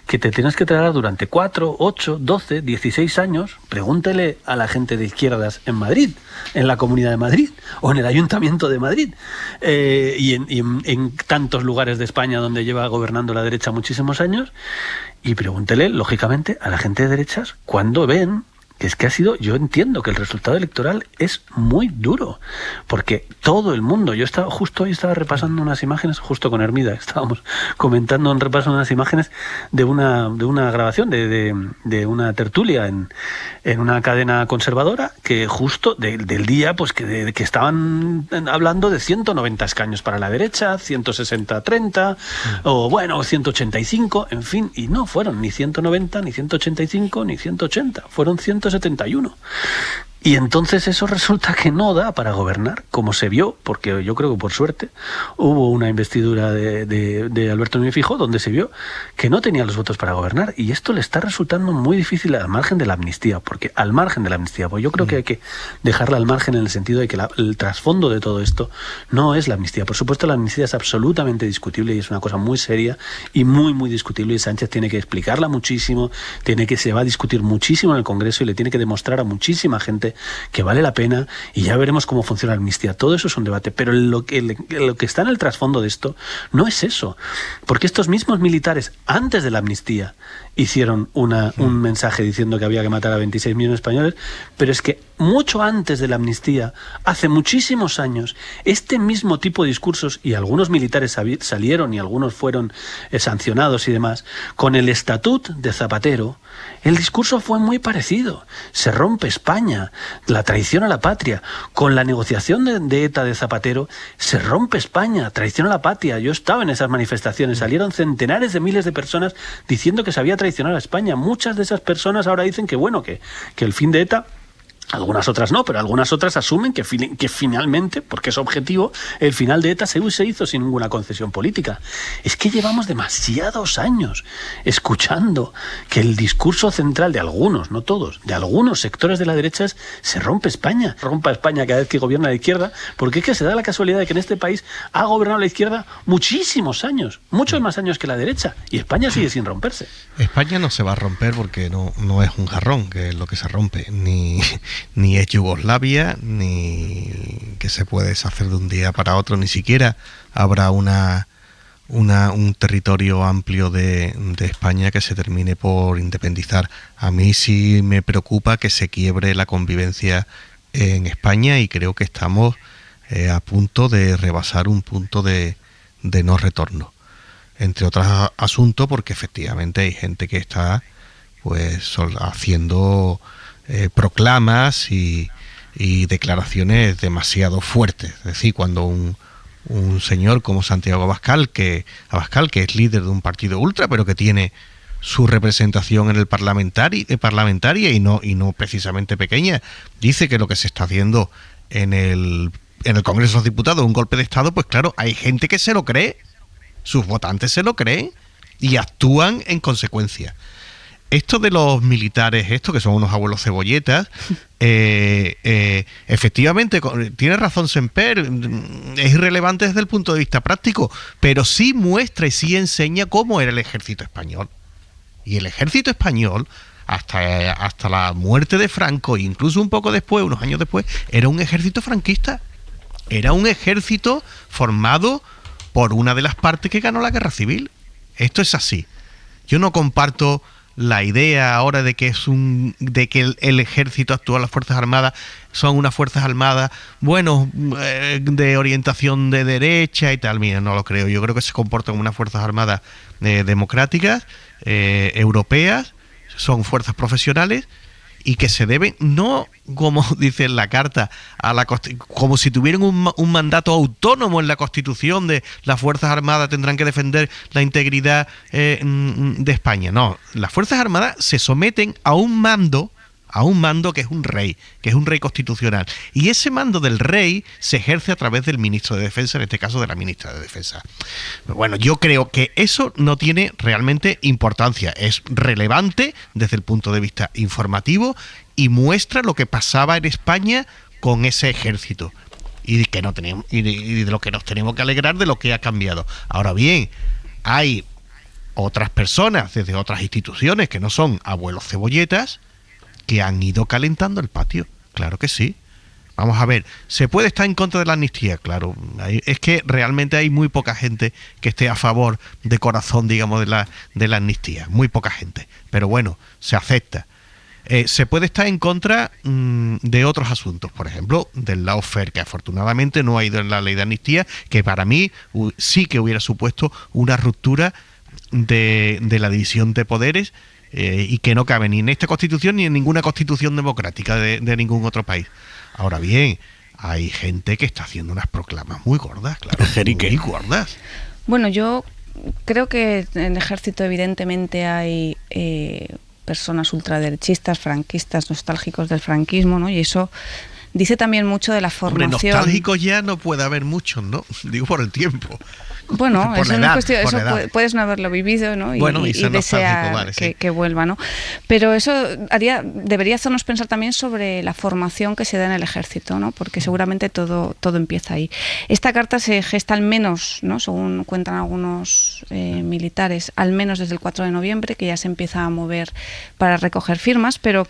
que te tienes que tragar durante 4, 8, 12, 16 años. Pregúntele a la gente de izquierdas en Madrid, en la Comunidad de Madrid o en el Ayuntamiento de Madrid, y en tantos lugares de España donde lleva gobernando la derecha muchísimos años. Y pregúntele, lógicamente, a la gente de derechas cuando ven que es que ha sido, yo entiendo que el resultado electoral es muy duro, porque todo el mundo, yo estaba justo hoy estaba repasando unas imágenes, justo con Hermida, estábamos comentando un repaso de unas imágenes de una grabación de una tertulia en una cadena conservadora, que justo del día, pues que estaban hablando de 190 escaños para la derecha, 160-30, o bueno, 185, en fin, y no fueron ni 190, ni 185, ni 180, fueron 171. Y entonces eso resulta que no da para gobernar, como se vio, porque yo creo que por suerte hubo una investidura de Alberto Núñez Feijóo donde se vio que no tenía los votos para gobernar, y esto le está resultando muy difícil al margen de la amnistía, porque al margen de la amnistía, pues yo creo que hay que dejarla al margen en el sentido de que el trasfondo de todo esto no es la amnistía. Por supuesto, la amnistía es absolutamente discutible y es una cosa muy seria y muy, muy discutible, y Sánchez tiene que explicarla muchísimo, se va a discutir muchísimo en el Congreso y le tiene que demostrar a muchísima gente que vale la pena, y ya veremos cómo funciona la amnistía. Todo eso es un debate, pero lo que está en el trasfondo de esto no es eso, porque estos mismos militares antes de la amnistía hicieron un mensaje diciendo que había que matar a 26 millones de españoles, pero es que mucho antes de la amnistía, hace muchísimos años, este mismo tipo de discursos, y algunos militares salieron y algunos fueron sancionados y demás, con el estatut de Zapatero, el discurso fue muy parecido. Se rompe España, la traición a la patria. Con la negociación de ETA de Zapatero, se rompe España, traición a la patria. Yo estaba en esas manifestaciones, salieron centenares de miles de personas diciendo que se había traicionado a España. Muchas de esas personas ahora dicen que bueno, que el fin de ETA, algunas otras no, pero algunas otras asumen que finalmente, porque es objetivo, el final de ETA se hizo sin ninguna concesión política. Es que llevamos demasiados años escuchando que el discurso central de algunos, no todos, de algunos sectores de la derecha es: se rompe España, rompa España cada vez que gobierna la izquierda, porque es que se da la casualidad de que en este país ha gobernado la izquierda muchísimos años, muchos más años que la derecha, y España sigue sin romperse. España no se va a romper porque no es un jarrón, que es lo que se rompe, ni es Yugoslavia, ni que se puede deshacer de un día para otro, ni siquiera habrá un territorio amplio de España que se termine por independizar. A mí sí me preocupa que se quiebre la convivencia en España, y creo que estamos a punto de rebasar un punto de no retorno, entre otros asuntos, porque efectivamente hay gente que está pues haciendo proclamas y declaraciones demasiado fuertes. Es decir, cuando un señor como Santiago Abascal, que es líder de un partido ultra, pero que tiene su representación en el parlamentaria y no precisamente pequeña, dice que lo que se está haciendo en el Congreso de los Diputados es un golpe de Estado, pues claro, hay gente que se lo cree, sus votantes se lo creen y actúan en consecuencia. Esto de los militares, que son unos abuelos cebolletas, efectivamente, tiene razón Semper, es irrelevante desde el punto de vista práctico, pero sí muestra y sí enseña cómo era el ejército español. Y el ejército español, hasta la muerte de Franco, e incluso un poco después, unos años después, era un ejército franquista. Era un ejército formado por una de las partes que ganó la guerra civil. Esto es así. Yo no comparto la idea ahora de que el ejército actual, las Fuerzas Armadas, son unas Fuerzas Armadas, de orientación de derecha y tal. Mira, no lo creo. Yo creo que se comportan como unas Fuerzas Armadas democráticas, europeas, son fuerzas profesionales, y que se deben, no como dice en la carta, como si tuvieran un mandato autónomo en la Constitución de las Fuerzas Armadas tendrán que defender la integridad de España. No, las Fuerzas Armadas se someten a un mando que es un rey constitucional. Y ese mando del rey se ejerce a través del ministro de Defensa, en este caso de la ministra de Defensa. Bueno, yo creo que eso no tiene realmente importancia. Es relevante desde el punto de vista informativo y muestra lo que pasaba en España con ese ejército. Y que no teníamos, y de lo que nos tenemos que alegrar de lo que ha cambiado. Ahora bien, hay otras personas desde otras instituciones que no son abuelos cebolletas que han ido calentando el patio. Claro que sí. Vamos a ver, ¿se puede estar en contra de la amnistía? Claro, es que realmente hay muy poca gente que esté a favor de corazón, digamos, de la amnistía. Muy poca gente. Pero bueno, se acepta. Se puede estar en contra de otros asuntos, por ejemplo, del lawfare, que afortunadamente no ha ido en la ley de amnistía, que para mí sí que hubiera supuesto una ruptura de la división de poderes, y que no cabe ni en esta Constitución ni en ninguna Constitución democrática de ningún otro país. Ahora bien, hay gente que está haciendo unas proclamas muy gordas, claro, muy gordas. Bueno, yo creo que en el ejército evidentemente hay personas ultraderechistas, franquistas, nostálgicos del franquismo, ¿no? Y eso dice también mucho de la formación. Hombre, nostálgicos ya no puede haber muchos, ¿no? Digo, por el tiempo. Bueno, es una cuestión, eso puedes no haberlo vivido, ¿no? Y desear vale, que vuelva, ¿no? Pero eso debería hacernos pensar también sobre la formación que se da en el ejército, ¿no? Porque seguramente todo empieza ahí. Esta carta se gesta al menos, ¿no? Según cuentan algunos militares, al menos desde el 4 de noviembre, que ya se empieza a mover para recoger firmas, pero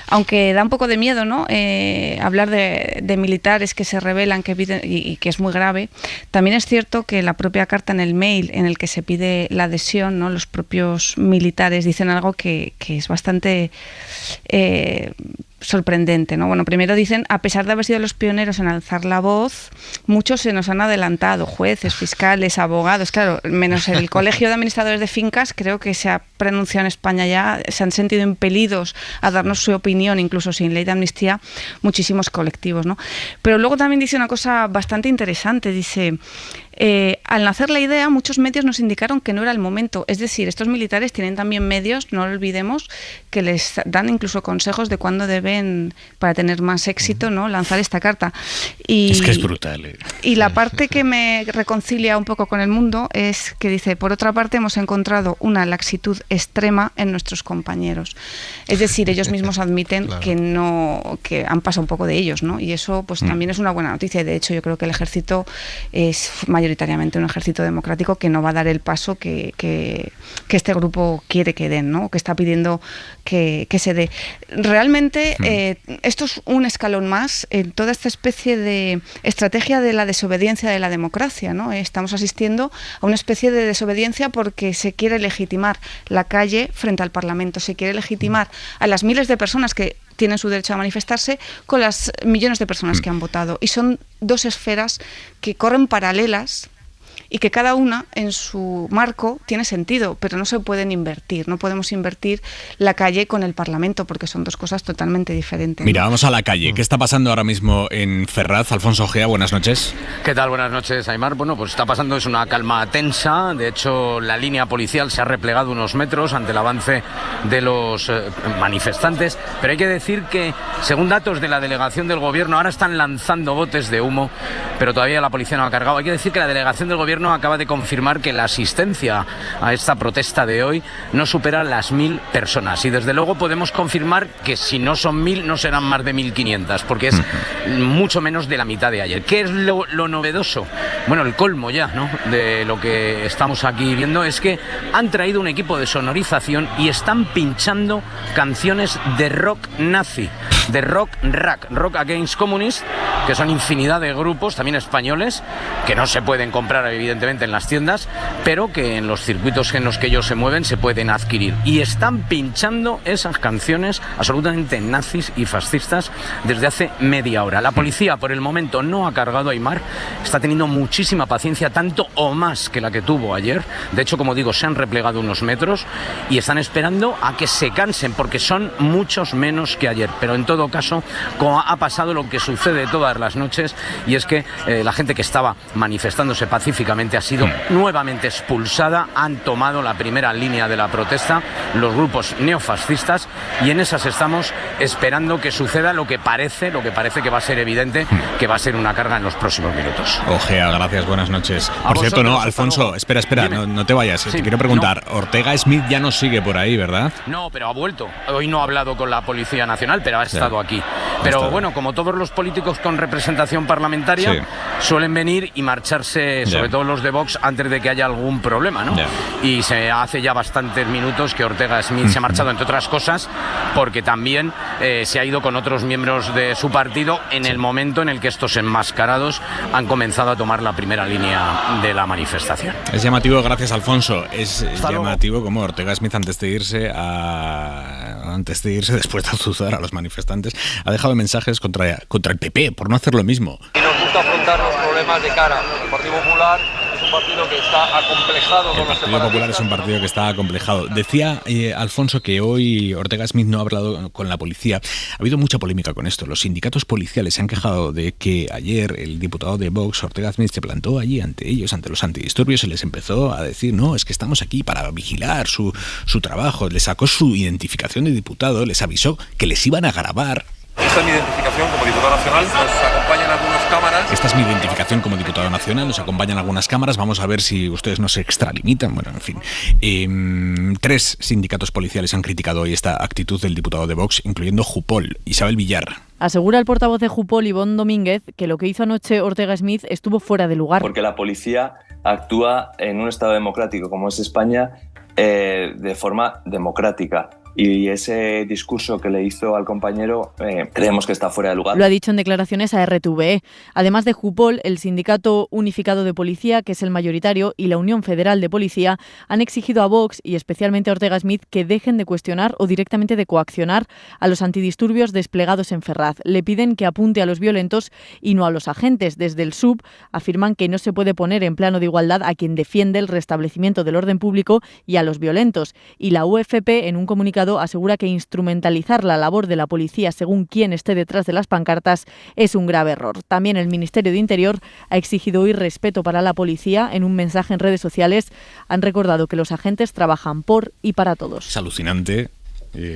aunque da un poco de miedo, ¿no? Hablar de militares que se rebelan y que es muy grave, también es cierto que la propia carta en el mail en el que se pide la adhesión, ¿no? Los propios militares dicen algo que es bastante sorprendente, ¿no? Bueno, primero dicen, a pesar de haber sido los pioneros en alzar la voz, muchos se nos han adelantado, jueces, fiscales, abogados, claro, menos el Colegio de Administradores de Fincas, creo que se ha pronunciado en España ya, se han sentido impelidos a darnos su opinión, incluso sin ley de amnistía, muchísimos colectivos, ¿no? Pero luego también dice una cosa bastante interesante, dice, al nacer la idea, muchos medios nos indicaron que no era el momento. Es decir, estos militares tienen también medios, no lo olvidemos, que les dan incluso consejos de cuándo deben, para tener más éxito, ¿no? Lanzar esta carta. Y, es que es brutal. Y la parte que me reconcilia un poco con el mundo es que dice, por otra parte, hemos encontrado una laxitud extrema en nuestros compañeros. Es decir, ellos mismos admiten claro. que han pasado un poco de ellos, ¿no? Y eso pues también es una buena noticia. Y de hecho, yo creo que el ejército es mayoritariamente un ejército democrático que no va a dar el paso que este grupo quiere que den, ¿no? Que está pidiendo que se dé. Realmente esto es un escalón más en toda esta especie de estrategia de la desobediencia de la democracia, ¿no? Estamos asistiendo a una especie de desobediencia porque se quiere legitimar la calle frente al Parlamento, se quiere legitimar a las miles de personas que tienen su derecho a manifestarse con las millones de personas que han votado. Y son dos esferas que corren paralelas y que cada una en su marco tiene sentido, pero no se pueden invertir. No podemos invertir la calle con el Parlamento porque son dos cosas totalmente diferentes, ¿no? Mira, vamos a la calle. ¿Qué está pasando ahora mismo en Ferraz? Alfonso Ojea, buenas noches. ¿Qué tal? Buenas noches, Aimar. Bueno, pues está pasando, es una calma tensa. De hecho, la línea policial se ha replegado unos metros ante el avance de los manifestantes. Pero hay que decir que, según datos de la delegación del Gobierno, ahora están lanzando botes de humo, pero todavía la policía no ha cargado. Hay que decir que la delegación del Gobierno acaba de confirmar que la asistencia a esta protesta de hoy no supera las 1.000 personas. Y desde luego podemos confirmar que si no son 1.000, no serán más de 1.500, porque es mucho menos de la mitad de ayer. ¿Qué es lo novedoso? Bueno, el colmo ya, ¿no?, de lo que estamos aquí viendo es que han traído un equipo de sonorización y están pinchando canciones de rock nazi, de rock Against Communist, que son infinidad de grupos, también españoles, que no se pueden comprar evidentemente evidentemente en las tiendas, pero que en los circuitos en los que ellos se mueven se pueden adquirir. Y están pinchando esas canciones absolutamente nazis y fascistas desde hace media hora. La policía por el momento no ha cargado a Aimar, está teniendo muchísima paciencia, tanto o más que la que tuvo ayer. De hecho, como digo, se han replegado unos metros y están esperando a que se cansen, porque son muchos menos que ayer. Pero en todo caso, como ha pasado lo que sucede todas las noches, y es que la gente que estaba manifestándose pacíficamente ha sido nuevamente expulsada. Han tomado la primera línea de la protesta los grupos neofascistas, y en esas estamos esperando que suceda lo que parece que va a ser evidente, que va a ser una carga en los próximos minutos. Ojea, gracias, buenas noches. Por cierto, no, Alfonso, espera, no te vayas, te quiero preguntar, Ortega Smith ya no sigue por ahí, ¿verdad? No, pero ha vuelto. Hoy no ha hablado con la Policía Nacional, pero ha estado aquí. Pero bueno, como todos los políticos con representación parlamentaria, suelen venir y marcharse, sobre todo los de Vox, antes de que haya algún problema, ¿no? Y se hace ya bastantes minutos que Ortega Smith se ha marchado, entre otras cosas, porque también se ha ido con otros miembros de su partido en el momento en el que estos enmascarados han comenzado a tomar la primera línea de la manifestación. Es llamativo, gracias Alfonso, es llamativo como Ortega Smith antes de irse después de azuzar a los manifestantes, ha dejado mensajes contra el PP por no hacer lo mismo. Y nos gusta afrontar los problemas de cara. El Partido Popular es un partido que está acomplejado. El Partido Popular es un partido que está acomplejado. Decía Alfonso que hoy Ortega Smith no ha hablado con la policía. Ha habido mucha polémica con esto. Los sindicatos policiales se han quejado de que ayer el diputado de Vox, Ortega Smith, se plantó allí ante ellos, ante los antidisturbios, y les empezó a decir, no, es que estamos aquí para vigilar su trabajo. Les sacó su identificación de diputado, les avisó que les iban a grabar. Esta es mi identificación como diputado nacional, nos acompañan algunas cámaras. Esta es mi identificación como diputado nacional, nos acompañan algunas cámaras, vamos a ver si ustedes no se extralimitan. Bueno, en fin. 3 sindicatos policiales han criticado hoy esta actitud del diputado de Vox, incluyendo Jupol. Isabel Villar. Asegura el portavoz de Jupol, Ivonne Domínguez, que lo que hizo anoche Ortega Smith estuvo fuera de lugar. Porque la policía actúa en un estado democrático como es España de forma democrática. Y ese discurso que le hizo al compañero creemos que está fuera de lugar. Lo ha dicho en declaraciones a RTVE. Además de Jupol, el Sindicato Unificado de Policía, que es el mayoritario, y la Unión Federal de Policía han exigido a Vox y especialmente a Ortega Smith que dejen de cuestionar o directamente de coaccionar a los antidisturbios desplegados en Ferraz. Le piden que apunte a los violentos y no a los agentes. Desde el SUB afirman que no se puede poner en plano de igualdad a quien defiende el restablecimiento del orden público y a los violentos. Y la UFP, en un comunicado, asegura que instrumentalizar la labor de la policía según quién esté detrás de las pancartas es un grave error. También el Ministerio de Interior ha exigido hoy respeto para la policía. En un mensaje en redes sociales han recordado que los agentes trabajan por y para todos. Es alucinante.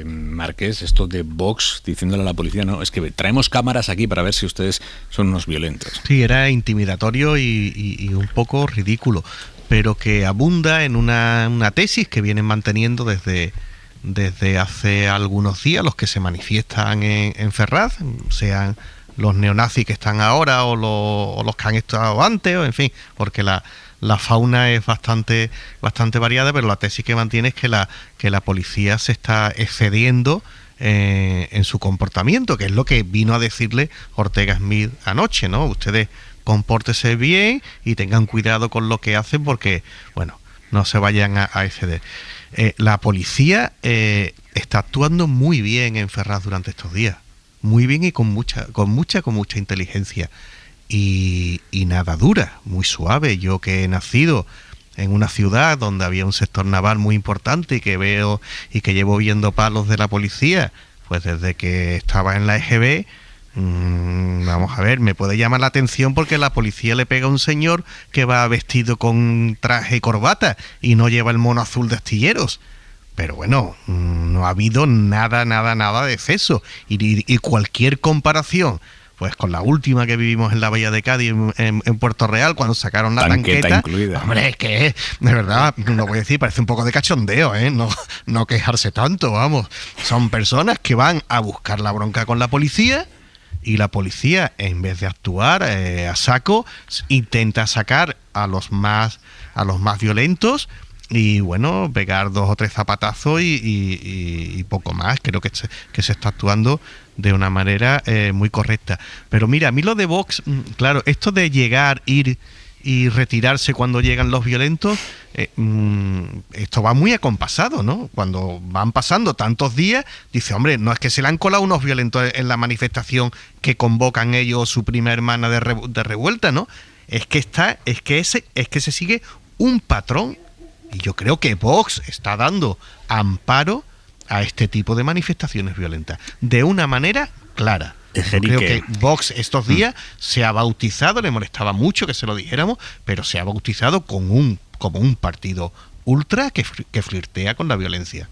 Márquez, esto de Vox diciéndole a la policía, no, es que traemos cámaras aquí para ver si ustedes son unos violentos. Sí, era intimidatorio y un poco ridículo, pero que abunda en una tesis que vienen manteniendo desde hace algunos días los que se manifiestan en Ferraz, sean los neonazis que están ahora o los que han estado antes, o en fin, porque la fauna es bastante variada, pero la tesis que mantiene es que la policía se está excediendo en su comportamiento, que es lo que vino a decirle Ortega Smith anoche, ¿no? Ustedes compórtense bien y tengan cuidado con lo que hacen porque, bueno, no se vayan a exceder. La policía está actuando muy bien en Ferraz durante estos días, muy bien y con mucha inteligencia y nada dura, muy suave. Yo que he nacido en una ciudad donde había un sector naval muy importante y que veo y que llevo viendo palos de la policía, pues desde que estaba en la EGB. Vamos a ver, me puede llamar la atención porque la policía le pega a un señor que va vestido con traje y corbata y no lleva el mono azul de astilleros. Pero bueno, no ha habido nada de exceso. Y cualquier comparación, pues con la última que vivimos en la Bahía de Cádiz, en Puerto Real, cuando sacaron la tanqueta incluida. Hombre, es que, de verdad, no voy a decir, parece un poco de cachondeo, no quejarse tanto, vamos. Son personas que van a buscar la bronca con la policía. Y la policía, en vez de actuar a saco, intenta sacar a los más violentos y, bueno, pegar 2 o 3 zapatazos y poco más. Creo que se está actuando de una manera muy correcta. Pero mira, a mí lo de Vox, claro, esto de llegar, ir y retirarse cuando llegan los violentos, esto va muy acompasado, ¿no? Cuando van pasando tantos días, dice, hombre, no es que se le han colado unos violentos en la manifestación que convocan ellos su prima hermana de revuelta, ¿no? Es que se sigue un patrón, y yo creo que Vox está dando amparo a este tipo de manifestaciones violentas de una manera clara. Yo creo que Vox estos días se ha bautizado, le molestaba mucho que se lo dijéramos, pero se ha bautizado como un partido ultra que flirtea con la violencia.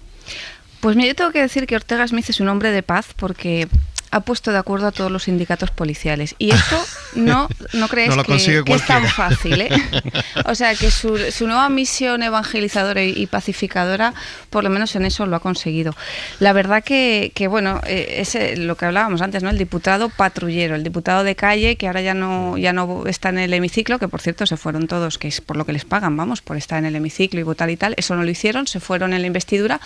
Pues mira, yo tengo que decir que Ortega Smith es un hombre de paz porque ha puesto de acuerdo a todos los sindicatos policiales. Y esto no crees no que es tan fácil, ¿eh? O sea, que su nueva misión evangelizadora y pacificadora, por lo menos en eso lo ha conseguido. La verdad que bueno, es lo que hablábamos antes, ¿no? El diputado patrullero, el diputado de calle, que ahora ya no está en el hemiciclo, que por cierto se fueron todos, que es por lo que les pagan, vamos, por estar en el hemiciclo y votar y tal. Eso no lo hicieron, se fueron en la investidura.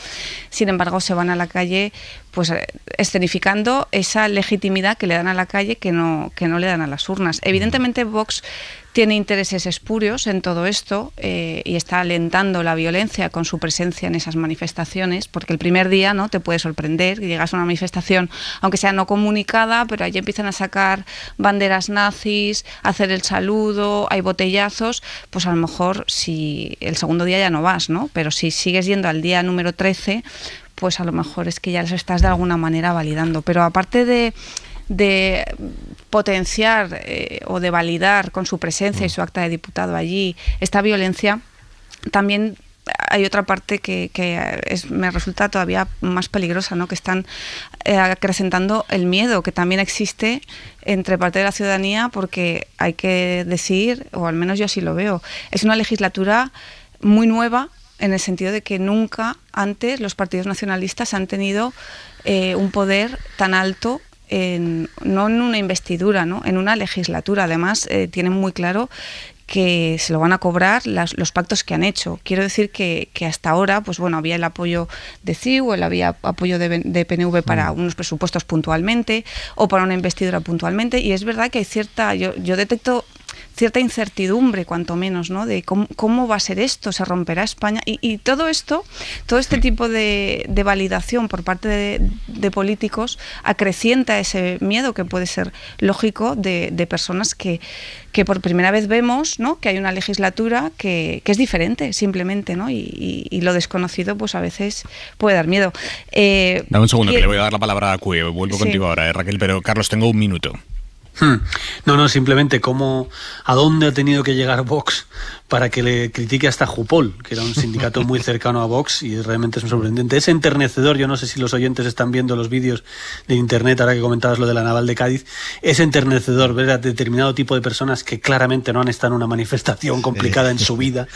Sin embargo, se van a la calle pues escenificando esa legitimidad que le dan a la calle que no le dan a las urnas. Evidentemente Vox tiene intereses espurios en todo esto y está alentando la violencia con su presencia en esas manifestaciones, porque el primer día, ¿no?, te puede sorprender, llegas a una manifestación, aunque sea no comunicada, pero allí empiezan a sacar banderas nazis, a hacer el saludo, hay botellazos, pues a lo mejor si el segundo día ya no vas, ¿no? Pero si sigues yendo al día número 13, pues a lo mejor es que ya los estás de alguna manera validando. Pero aparte de potenciar o de validar con su presencia y su acta de diputado allí esta violencia, también hay otra parte que me resulta todavía más peligrosa, ¿no? Que están acrecentando el miedo que también existe entre parte de la ciudadanía, porque hay que decir, o al menos yo así lo veo, es una legislatura muy nueva, en el sentido de que nunca antes los partidos nacionalistas han tenido un poder tan alto, no en una investidura, ¿no?, en una legislatura. Además, tienen muy claro que se lo van a cobrar los pactos que han hecho. Quiero decir que hasta ahora, pues bueno, había el apoyo de CiU, había apoyo de PNV para unos presupuestos puntualmente o para una investidura puntualmente, y es verdad que hay yo detecto cierta incertidumbre, cuanto menos, ¿no?, de cómo va a ser esto, se romperá España, y todo este tipo de validación por parte de políticos acrecienta ese miedo que puede ser lógico de personas que por primera vez vemos, ¿no?, que hay una legislatura que es diferente, simplemente, ¿no?, y lo desconocido pues a veces puede dar miedo. Dame un segundo, que le voy a dar la palabra a Cue. Vuelvo contigo ahora, Raquel, pero Carlos, tengo un minuto. No, simplemente a dónde ha tenido que llegar Vox para que le critique hasta Jupol, que era un sindicato muy cercano a Vox, y realmente es sorprendente. Es enternecedor, yo no sé si los oyentes están viendo los vídeos de internet, ahora que comentabas lo de la Naval de Cádiz, es enternecedor ver a determinado tipo de personas que claramente no han estado en una manifestación complicada en su vida,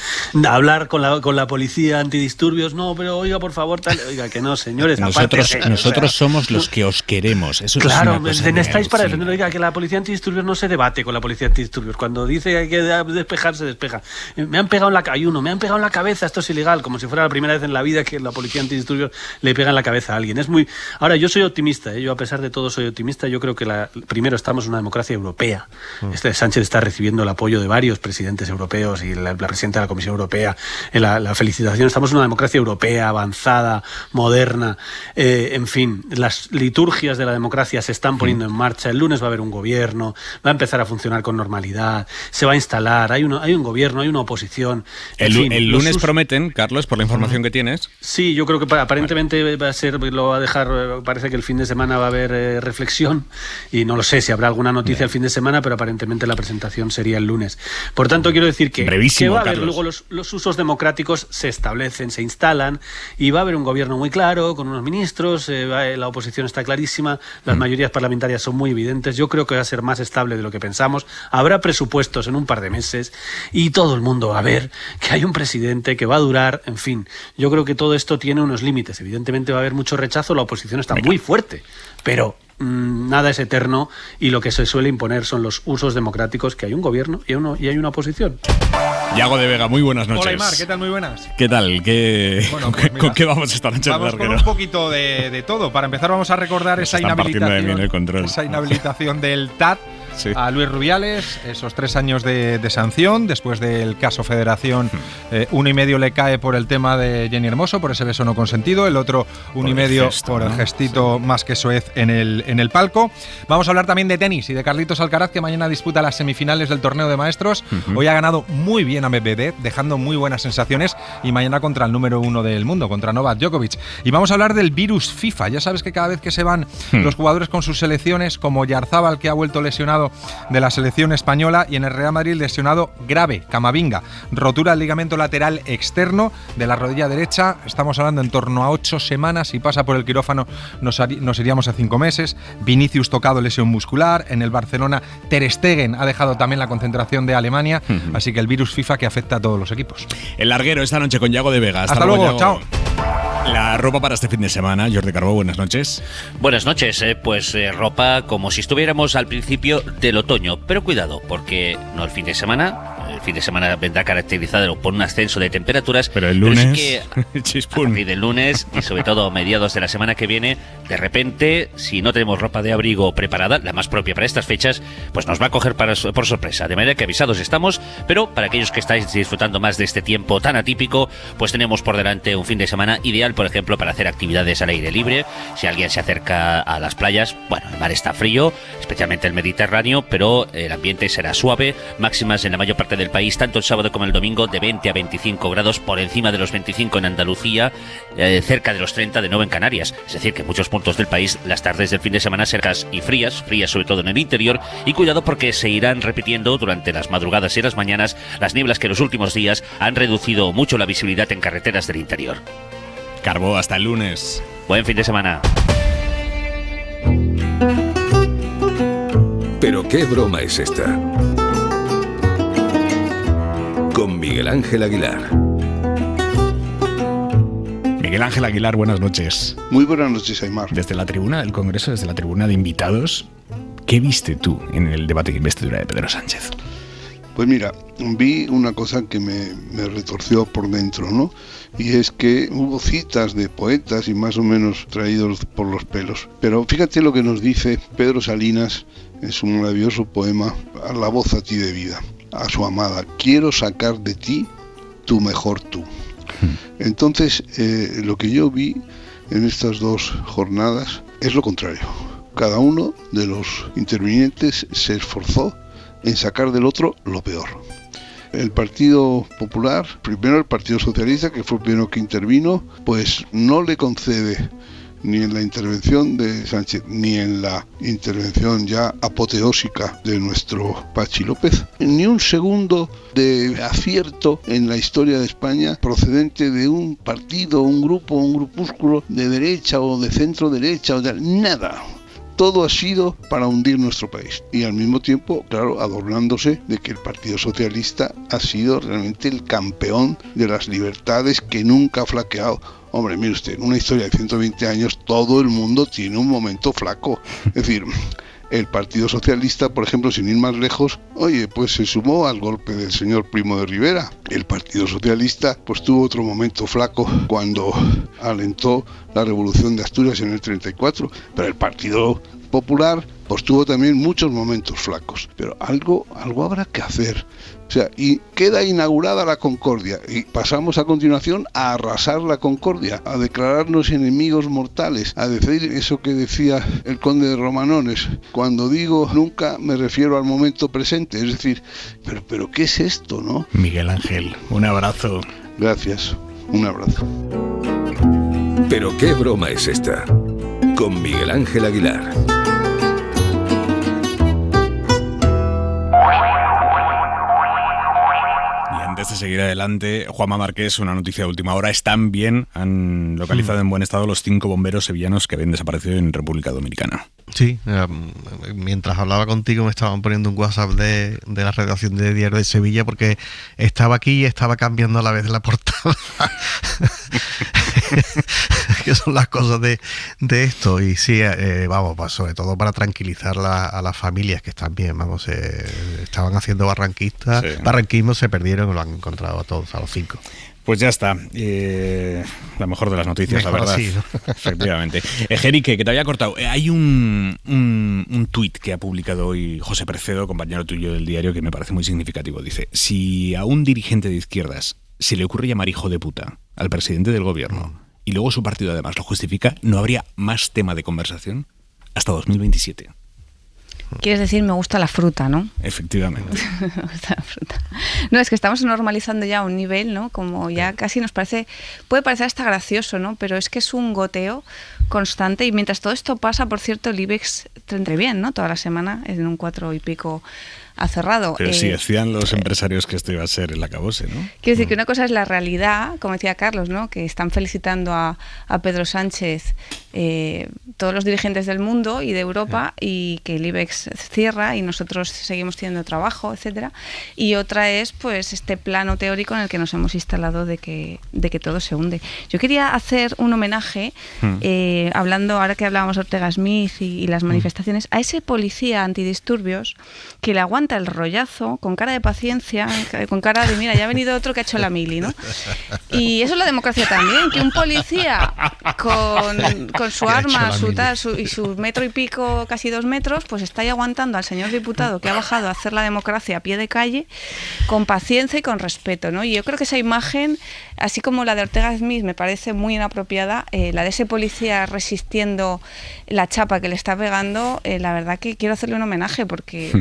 hablar con la policía antidisturbios, no, pero oiga, por favor, tal, oiga, que no, señores. Nosotros somos los que os queremos. Eso claro, es una cosa estáis para defender, oiga, que la policía antidisturbios no se debate con la policía antidisturbios. Cuando dice que hay que despejar, se despeja. Me han pegado en la cabeza, esto es ilegal, como si fuera la primera vez en la vida que la policía antidisturbios le pega en la cabeza a alguien. Ahora, yo soy optimista, yo a pesar de todo soy optimista. Yo creo que primero estamos en una democracia europea. Sánchez está recibiendo el apoyo de varios presidentes europeos y la presidenta de la Comisión Europea. La felicitación. Estamos en una democracia europea, avanzada, moderna. En fin, las liturgias de la democracia se están poniendo en marcha. El lunes va a haber un gobierno, va a empezar a funcionar con normalidad, se va a instalar, hay un gobierno, hay una oposición. El lunes prometen, Carlos, por la información que tienes. Sí, yo creo que aparentemente va a dejar, parece que el fin de semana va a haber reflexión, y no lo sé si habrá alguna noticia el fin de semana, pero aparentemente la presentación sería el lunes. Por tanto, quiero decir que va a haber luego los usos democráticos se establecen, se instalan, y va a haber un gobierno muy claro, con unos ministros, la oposición está clarísima, las mayorías parlamentarias son muy evidentes. Yo creo que va a ser más estable de lo que pensamos, habrá presupuestos en un par de meses, y todo el mundo va a ver que hay un presidente que va a durar, en fin. Yo creo que todo esto tiene unos límites. Evidentemente va a haber mucho rechazo, la oposición está muy fuerte, pero nada es eterno, y lo que se suele imponer son los usos democráticos, que hay un gobierno y hay una oposición. Yago de Vega, muy buenas noches. Hola, Aimar, ¿qué tal? Muy buenas. ¿Qué tal? Bueno, pues mira, ¿Con qué vamos esta noche? Vamos con un poquito de todo. Para empezar, vamos a recordar esa inhabilitación del TAT. Sí. A Luis Rubiales, esos 3 años de sanción, después del caso Federación, 1,5 le cae por el tema de Jenny Hermoso, por ese beso no consentido, el otro 1,5 por el gestito más que soez en el palco. Vamos a hablar también de tenis y de Carlitos Alcaraz, que mañana disputa las semifinales del torneo de maestros. Hoy ha ganado muy bien a Medvedev, dejando muy buenas sensaciones, y mañana contra el número 1 del mundo, contra Novak Djokovic. Y vamos a hablar del virus FIFA. Ya sabes que cada vez que se van los jugadores con sus selecciones, como Yarzábal, que ha vuelto lesionado de la selección española, y en el Real Madrid lesionado grave, Camavinga, rotura del ligamento lateral externo de la rodilla derecha. Estamos hablando en torno a 8 semanas. Si pasa por el quirófano nos iríamos a 5 meses. Vinicius tocado, lesión muscular. En el Barcelona, Ter Stegen ha dejado también la concentración de Alemania. Así que el virus FIFA que afecta a todos los equipos. El larguero esta noche con Yago de Vega. Hasta luego, Yago. chao. La ropa para este fin de semana, Jordi Carbó, buenas noches. Buenas noches, ropa como si estuviéramos al principio del otoño, pero cuidado, porque no el fin de semana vendrá caracterizado por un ascenso de temperaturas, pero el lunes, pero sí que a partir del lunes y sobre todo a mediados de la semana que viene, de repente, si no tenemos ropa de abrigo preparada, la más propia para estas fechas, pues nos va a coger por sorpresa, de manera que avisados estamos, pero para aquellos que estáis disfrutando más de este tiempo tan atípico, pues tenemos por delante un fin de semana ideal, por ejemplo, para hacer actividades al aire libre. Si alguien se acerca a las playas, bueno, el mar está frío, especialmente el Mediterráneo, pero el ambiente será suave, máximas en la mayor parte del país, tanto el sábado como el domingo, de 20 a 25 grados, por encima de los 25 en Andalucía, cerca de los 30 de nuevo en Canarias. Es decir, que en muchos puntos del país las tardes del fin de semana secas y frías sobre todo en el interior, y cuidado porque se irán repitiendo durante las madrugadas y las mañanas las nieblas que en los últimos días han reducido mucho la visibilidad en carreteras del interior. Carbó, hasta el lunes. Buen fin de semana. ¿Pero qué broma es esta? Con Miguel Ángel Aguilar. Miguel Ángel Aguilar, buenas noches. Muy buenas noches, Aimar. Desde la tribuna del Congreso, desde la tribuna de invitados, ¿qué viste tú en el debate de investidura de Pedro Sánchez? Pues mira, vi una cosa que me retorció por dentro, ¿no? Y es que hubo citas de poetas y más o menos traídos por los pelos. Pero fíjate lo que nos dice Pedro Salinas en su maravilloso poema A la voz a ti de vida, a su amada: quiero sacar de ti tu mejor tú. Entonces, lo que yo vi en estas 2 jornadas es lo contrario. Cada uno de los intervinientes se esforzó en sacar del otro lo peor. El Partido Popular, primero el Partido Socialista, que fue el primero que intervino, pues no le concede ni en la intervención de Sánchez ni en la intervención ya apoteósica de nuestro Pachi López ni un segundo de acierto en la historia de España procedente de un partido, un grupo, un grupúsculo de derecha o de centro derecha o de nada. Todo ha sido para hundir nuestro país y al mismo tiempo, claro, adornándose de que el Partido Socialista ha sido realmente el campeón de las libertades, que nunca ha flaqueado. Hombre, mire usted, en una historia de 120 años todo el mundo tiene un momento flaco. Es decir, el Partido Socialista, por ejemplo, sin ir más lejos, oye, pues se sumó al golpe del señor Primo de Rivera. El Partido Socialista pues tuvo otro momento flaco cuando alentó la Revolución de Asturias en el 34, pero el Partido Popular pues tuvo también muchos momentos flacos, pero algo habrá que hacer. O sea, y queda inaugurada la concordia y pasamos a continuación a arrasar la concordia, a declararnos enemigos mortales, a decir eso que decía el conde de Romanones: cuando digo nunca me refiero al momento presente. Es decir, pero ¿qué es esto, no? Miguel Ángel, un abrazo. Gracias, un abrazo. ¿Pero qué broma es esta? Con Miguel Ángel Aguilar. Antes de seguir adelante, Juanma Márquez, una noticia de última hora. Están bien, han localizado en buen estado los 5 bomberos sevillanos que habían desaparecido en República Dominicana. Sí, mientras hablaba contigo me estaban poniendo un WhatsApp de la redacción de Diario de Sevilla porque estaba aquí y estaba cambiando a la vez la portada. Que son las cosas de esto. Y sí, vamos, sobre todo para tranquilizar a las familias que están bien, vamos, estaban haciendo barranquismo, se perdieron y lo han encontrado a todos, a los 5. Pues ya está. La mejor de las noticias, mejor, la verdad. Sí, ¿no? Efectivamente. Jerique, que te había cortado. Hay un tuit que ha publicado hoy José Precedo, compañero tuyo del diario, que me parece muy significativo. Dice, si a un dirigente de izquierdas se le ocurre llamar hijo de puta al presidente del gobierno y luego su partido además lo justifica, no habría más tema de conversación hasta 2027. Quieres decir, me gusta la fruta, ¿no? Efectivamente. Me gusta la fruta. No, es que estamos normalizando ya un nivel, ¿no? Como ya casi nos parece, puede parecer hasta gracioso, ¿no? Pero es que es un goteo constante y mientras todo esto pasa, por cierto, el IBEX tendré bien, ¿no? Toda la semana en un 4 y pico ha cerrado. Pero sí, decían los empresarios que esto iba a ser el acabose, ¿no? Quiero decir que una cosa es la realidad, como decía Carlos, ¿no? Que están felicitando a Pedro Sánchez todos los dirigentes del mundo y de Europa y que el IBEX cierra y nosotros seguimos teniendo trabajo, etcétera. Y otra es pues este plano teórico en el que nos hemos instalado de que todo se hunde. Yo quería hacer un homenaje, hablando, ahora que hablábamos de Ortega Smith y las manifestaciones, a ese policía antidisturbios que le aguanta el rollazo con cara de paciencia, con cara de mira, ya ha venido otro que ha hecho la mili, ¿no? Y eso es la democracia también, que un policía con su arma, y su metro y pico, casi 2 metros, pues está ahí aguantando al señor diputado que ha bajado a hacer la democracia a pie de calle, con paciencia y con respeto, ¿no? Y yo creo que esa imagen, así como la de Ortega Smith me parece muy inapropiada, la de ese policía resistiendo la chapa que le está pegando, la verdad que quiero hacerle un homenaje porque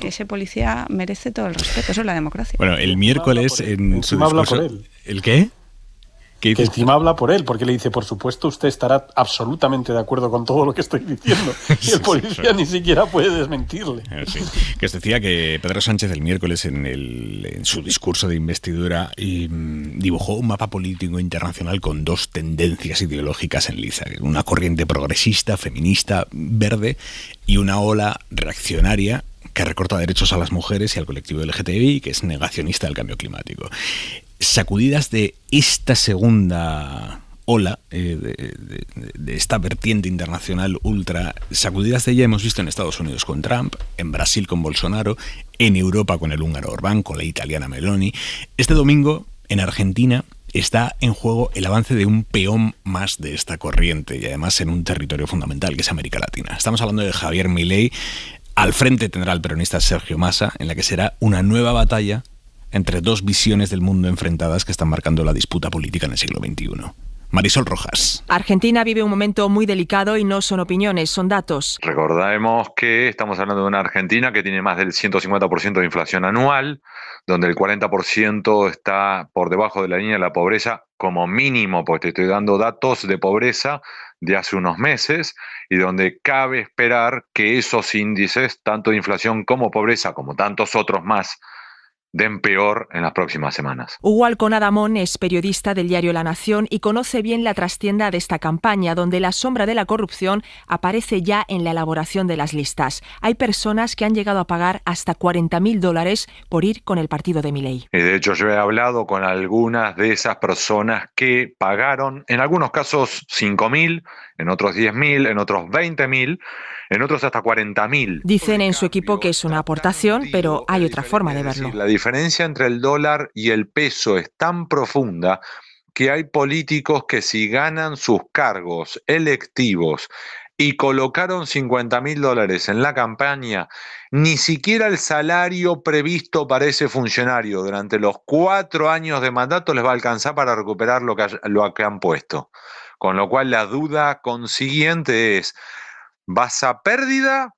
ese policía merece todo el respeto. Eso es la democracia. Bueno, el miércoles en su discurso... ¿El qué? Que encima habla por él, porque le dice, por supuesto, usted estará absolutamente de acuerdo con todo lo que estoy diciendo. Y el policía ni siquiera puede desmentirle. Sí. Que os decía que Pedro Sánchez el miércoles en su discurso de investidura dibujó un mapa político internacional con 2 tendencias ideológicas en liza. Una corriente progresista, feminista, verde, y una ola reaccionaria que recorta derechos a las mujeres y al colectivo LGTBI, que es negacionista del cambio climático. Sacudidas de esta segunda ola, de esta vertiente internacional ultra, sacudidas de ella hemos visto en Estados Unidos con Trump, en Brasil con Bolsonaro, en Europa con el húngaro Orbán, con la italiana Meloni. Este domingo, en Argentina, está en juego el avance de un peón más de esta corriente y además en un territorio fundamental, que es América Latina. Estamos hablando de Javier Milei. Al frente tendrá el peronista Sergio Massa, en la que será una nueva batalla entre 2 visiones del mundo enfrentadas que están marcando la disputa política en el siglo XXI. Marisol Rojas. Argentina vive un momento muy delicado y no son opiniones, son datos. Recordemos que estamos hablando de una Argentina que tiene más del 150% de inflación anual, donde el 40% está por debajo de la línea de la pobreza como mínimo, porque te estoy dando datos de pobreza de hace unos meses, y donde cabe esperar que esos índices, tanto de inflación como pobreza, como tantos otros más, den peor en las próximas semanas. Hugo Alconadamón es periodista del diario La Nación y conoce bien la trastienda de esta campaña, donde la sombra de la corrupción aparece ya en la elaboración de las listas. Hay personas que han llegado a pagar hasta $40.000 por ir con el partido de Milei. De hecho, yo he hablado con algunas de esas personas que pagaron, en algunos casos 5.000, en otros 10.000, en otros 20.000, en otros hasta 40.000. Dicen en su equipo que es una aportación, pero hay otra forma de verlo. La diferencia entre el dólar y el peso es tan profunda que hay políticos que si ganan sus cargos electivos y colocaron $50.000 en la campaña, ni siquiera el salario previsto para ese funcionario durante los 4 años de mandato les va a alcanzar para recuperar lo que han puesto. Con lo cual la duda consiguiente es, ¿vas a pérdida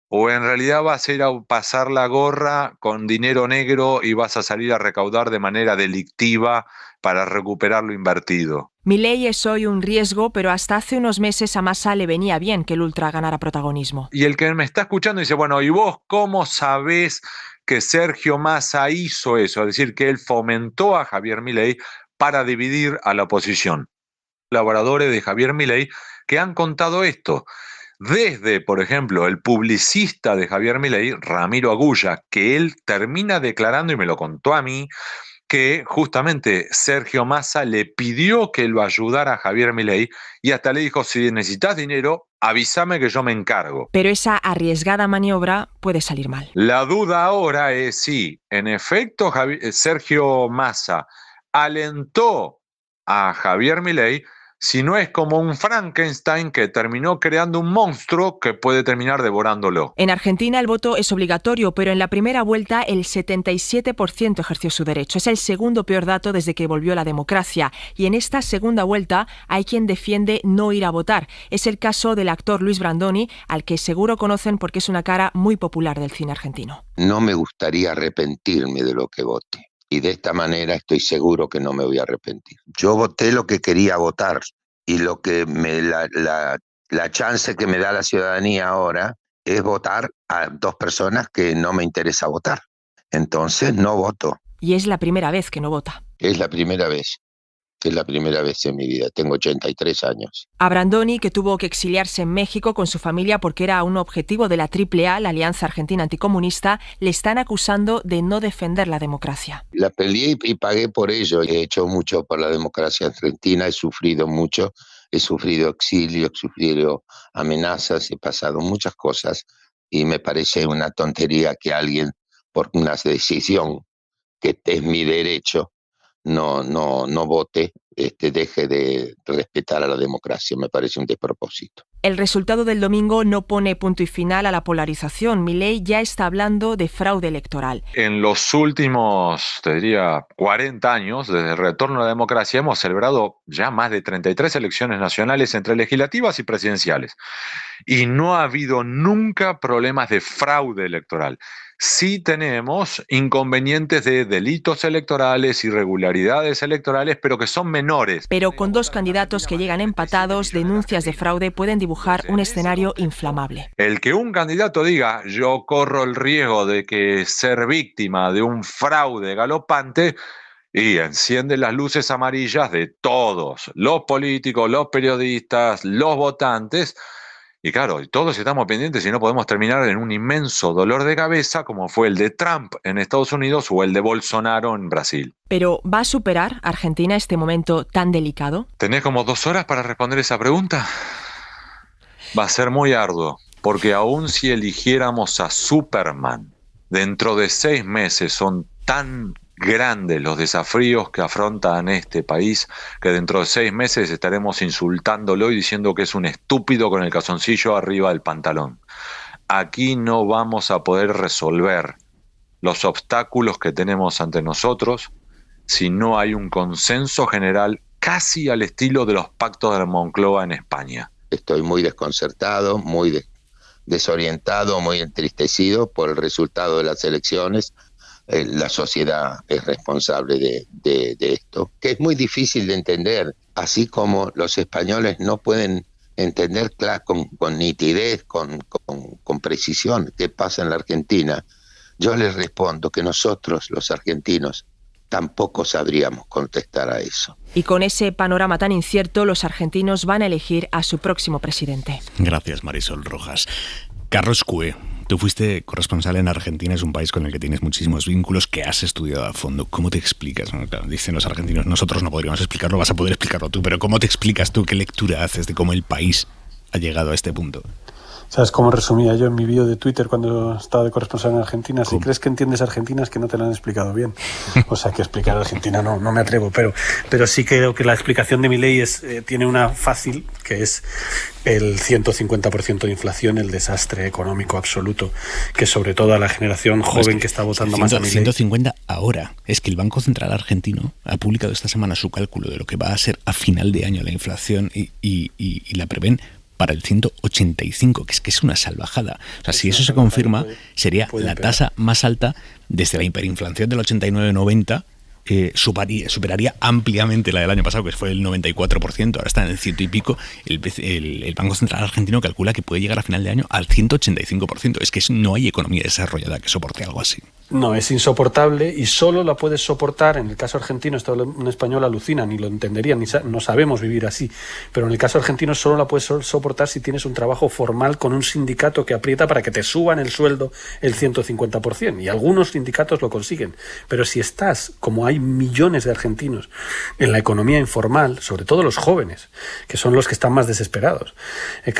o en realidad vas a ir a pasar la gorra con dinero negro y vas a salir a recaudar de manera delictiva para recuperar lo invertido? Milei es hoy un riesgo, pero hasta hace unos meses a Massa le venía bien que el ultra ganara protagonismo. Y el que me está escuchando dice, bueno, ¿y vos cómo sabés que Sergio Massa hizo eso? Es decir, que él fomentó a Javier Milei para dividir a la oposición. Colaboradores de Javier Milei que han contado esto. Desde, por ejemplo, el publicista de Javier Milei, Ramiro Agulla, que él termina declarando, y me lo contó a mí, que justamente Sergio Massa le pidió que lo ayudara a Javier Milei y hasta le dijo, si necesitas dinero, avísame que yo me encargo. Pero esa arriesgada maniobra puede salir mal. La duda ahora es si, en efecto, Sergio Massa alentó a Javier Milei, sino es como un Frankenstein que terminó creando un monstruo que puede terminar devorándolo. En Argentina el voto es obligatorio, pero en la primera vuelta el 77% ejerció su derecho. Es el segundo peor dato desde que volvió la democracia. Y en esta segunda vuelta hay quien defiende no ir a votar. Es el caso del actor Luis Brandoni, al que seguro conocen porque es una cara muy popular del cine argentino. No me gustaría arrepentirme de lo que vote. Y de esta manera estoy seguro que no me voy a arrepentir. Yo voté lo que quería votar y lo que la chance que me da la ciudadanía ahora es votar a dos personas que no me interesa votar. Entonces no voto. Y es la primera vez que no vota. Es la primera vez. Es la primera vez en mi vida. Tengo 83 años. A Brandoni, que tuvo que exiliarse en México con su familia porque era un objetivo de la AAA, la Alianza Argentina Anticomunista, le están acusando de no defender la democracia. La peleé y pagué por ello. He hecho mucho por la democracia argentina, he sufrido mucho, he sufrido exilio, he sufrido amenazas, he pasado muchas cosas y me parece una tontería que alguien, por una decisión que es mi derecho, no vote, deje de respetar a la democracia. Me parece un despropósito. El resultado del domingo no pone punto y final a la polarización. Milei ya está hablando de fraude electoral. En los últimos, te diría, 40 años, desde el retorno a la democracia, hemos celebrado ya más de 33 elecciones nacionales entre legislativas y presidenciales. Y no ha habido nunca problemas de fraude electoral. Sí tenemos inconvenientes de delitos electorales, irregularidades electorales, pero que son menores. Pero con dos candidatos que llegan empatados, denuncias de fraude pueden dibujar un escenario inflamable. El que un candidato diga, yo corro el riesgo de que ser víctima de un fraude galopante, y enciende las luces amarillas de todos, los políticos, los periodistas, los votantes. Y claro, todos estamos pendientes y no podemos terminar en un inmenso dolor de cabeza como fue el de Trump en Estados Unidos o el de Bolsonaro en Brasil. ¿Pero va a superar Argentina este momento tan delicado? ¿Tenés como 2 horas para responder esa pregunta? Va a ser muy arduo, porque aun si eligiéramos a Superman, dentro de 6 meses son tan grandes los desafíos que afrontan este país, que dentro de 6 meses estaremos insultándolo y diciendo que es un estúpido con el calzoncillo arriba del pantalón. Aquí no vamos a poder resolver los obstáculos que tenemos ante nosotros si no hay un consenso general casi al estilo de los pactos de Moncloa en España. Estoy muy desconcertado, muy desorientado, muy entristecido por el resultado de las elecciones. La sociedad es responsable de esto, que es muy difícil de entender, así como los españoles no pueden entender con nitidez, con precisión qué pasa en la Argentina. Yo les respondo que nosotros, los argentinos, tampoco sabríamos contestar a eso. Y con ese panorama tan incierto, los argentinos van a elegir a su próximo presidente. Gracias, Marisol Rojas. Carlos Cue, tú fuiste corresponsal en Argentina, es un país con el que tienes muchísimos vínculos, que has estudiado a fondo. ¿Cómo te explicas? Bueno, claro, dicen los argentinos, nosotros no podríamos explicarlo, vas a poder explicarlo tú, pero ¿cómo te explicas tú, qué lectura haces de cómo el país ha llegado a este punto? ¿Sabes cómo resumía yo en mi vídeo de Twitter cuando estaba de corresponsal en Argentina? Si crees que entiendes Argentina es que no te lo han explicado bien. O sea, que explicar Argentina no me atrevo, pero sí creo que la explicación de Milei tiene una fácil, que es el 150% de inflación, el desastre económico absoluto, que sobre todo a la generación joven que está votando más a Milei. 150 ahora. Es que el Banco Central argentino ha publicado esta semana su cálculo de lo que va a ser a final de año la inflación y la prevén para el 185, que es una salvajada. O sea, si eso se confirma, sería la tasa más alta desde la hiperinflación del 89-90, superaría ampliamente la del año pasado, que fue el 94%, ahora está en el 100 y pico. El Banco Central argentino calcula que puede llegar a final de año al 185%. Es que no hay economía desarrollada que soporte algo así. No, es insoportable y solo la puedes soportar, en el caso argentino, esto un español alucina, ni lo entendería, no sabemos vivir así, pero en el caso argentino solo la puedes soportar si tienes un trabajo formal con un sindicato que aprieta para que te suban el sueldo el 150%, y algunos sindicatos lo consiguen, pero si estás, como hay millones de argentinos, en la economía informal, sobre todo los jóvenes, que son los que están más desesperados,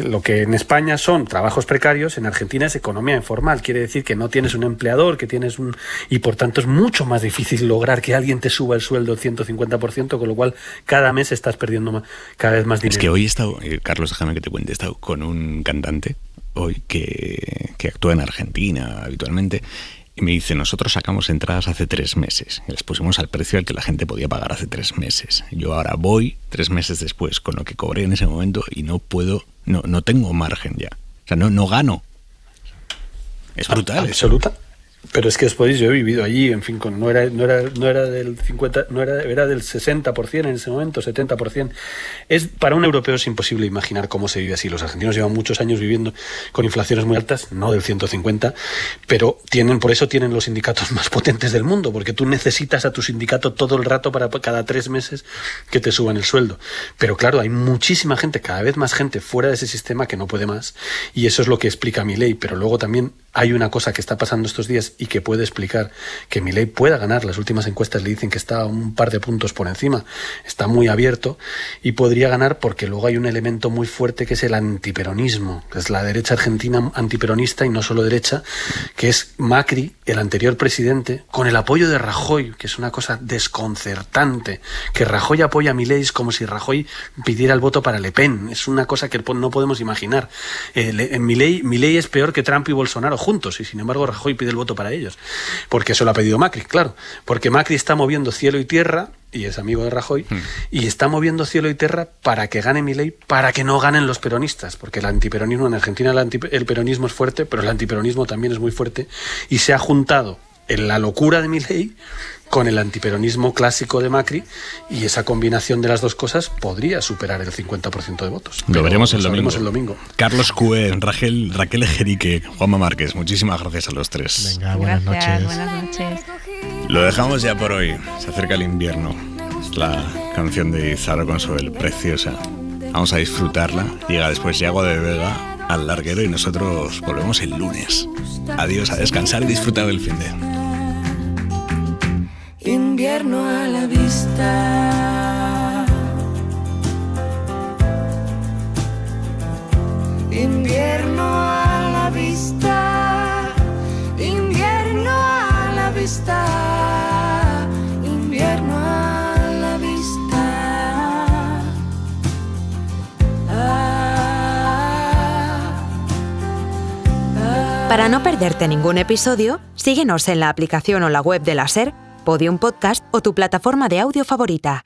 lo que en España son trabajos precarios, en Argentina es economía informal, quiere decir que no tienes un empleador, que tienes y por tanto es mucho más difícil lograr que alguien te suba el sueldo el 150%, con lo cual cada mes estás perdiendo cada vez más dinero. Es que hoy he estado, Carlos, déjame que te cuente, he estado con un cantante hoy que actúa en Argentina habitualmente. Y me dice, nosotros sacamos entradas hace 3 meses y les pusimos al precio al que la gente podía pagar hace 3 meses. Yo ahora voy 3 meses después con lo que cobré en ese momento y no puedo, no tengo margen ya. O sea, no gano. Es brutal. Absoluta. Pero es que después yo he vivido allí, en fin, no era del 50, era del 60% en ese momento, 70%. Para un europeo es imposible imaginar cómo se vive así. Los argentinos llevan muchos años viviendo con inflaciones muy altas, no del 150, pero por eso tienen los sindicatos más potentes del mundo, porque tú necesitas a tu sindicato todo el rato para cada 3 meses que te suban el sueldo. Pero claro, hay muchísima gente, cada vez más gente fuera de ese sistema que no puede más, y eso es lo que explica Milei. Pero luego también hay una cosa que está pasando estos días y que puede explicar que Milei pueda ganar. Las últimas encuestas le dicen que está un par de puntos por encima, está muy abierto y podría ganar porque luego hay un elemento muy fuerte que es el antiperonismo, que es la derecha argentina antiperonista y no solo derecha, que es Macri, el anterior presidente, con el apoyo de Rajoy, que es una cosa desconcertante, que Rajoy apoya a Milei como si Rajoy pidiera el voto para Le Pen. Es una cosa que no podemos imaginar. Milei es peor que Trump y Bolsonaro juntos y sin embargo Rajoy pide el voto para ellos, porque eso lo ha pedido Macri, claro, porque Macri está moviendo cielo y tierra y es amigo de Rajoy y está moviendo cielo y tierra para que gane Milei, para que no ganen los peronistas, porque el antiperonismo en Argentina, el peronismo es fuerte, pero el antiperonismo también es muy fuerte y se ha juntado en la locura de Milei con el antiperonismo clásico de Macri y esa combinación de las dos cosas podría superar el 50% de votos. Lo veremos el domingo. Carlos Cue, Raquel Ejerique, Juanma Márquez, muchísimas gracias a los tres. Venga, buenas noches. Buenas noches. Lo dejamos ya por hoy. Se acerca el invierno. Es la canción de Izaro Consuelo, preciosa. Vamos a disfrutarla. Llega después Yago de Vega al larguero y nosotros volvemos el lunes. Adiós, a descansar y disfrutar del finde. Invierno a la vista, invierno a la vista, invierno a la vista, invierno a la vista. Para no perderte ningún episodio, síguenos en la aplicación o la web de la SER, Podium Podcast o tu plataforma de audio favorita.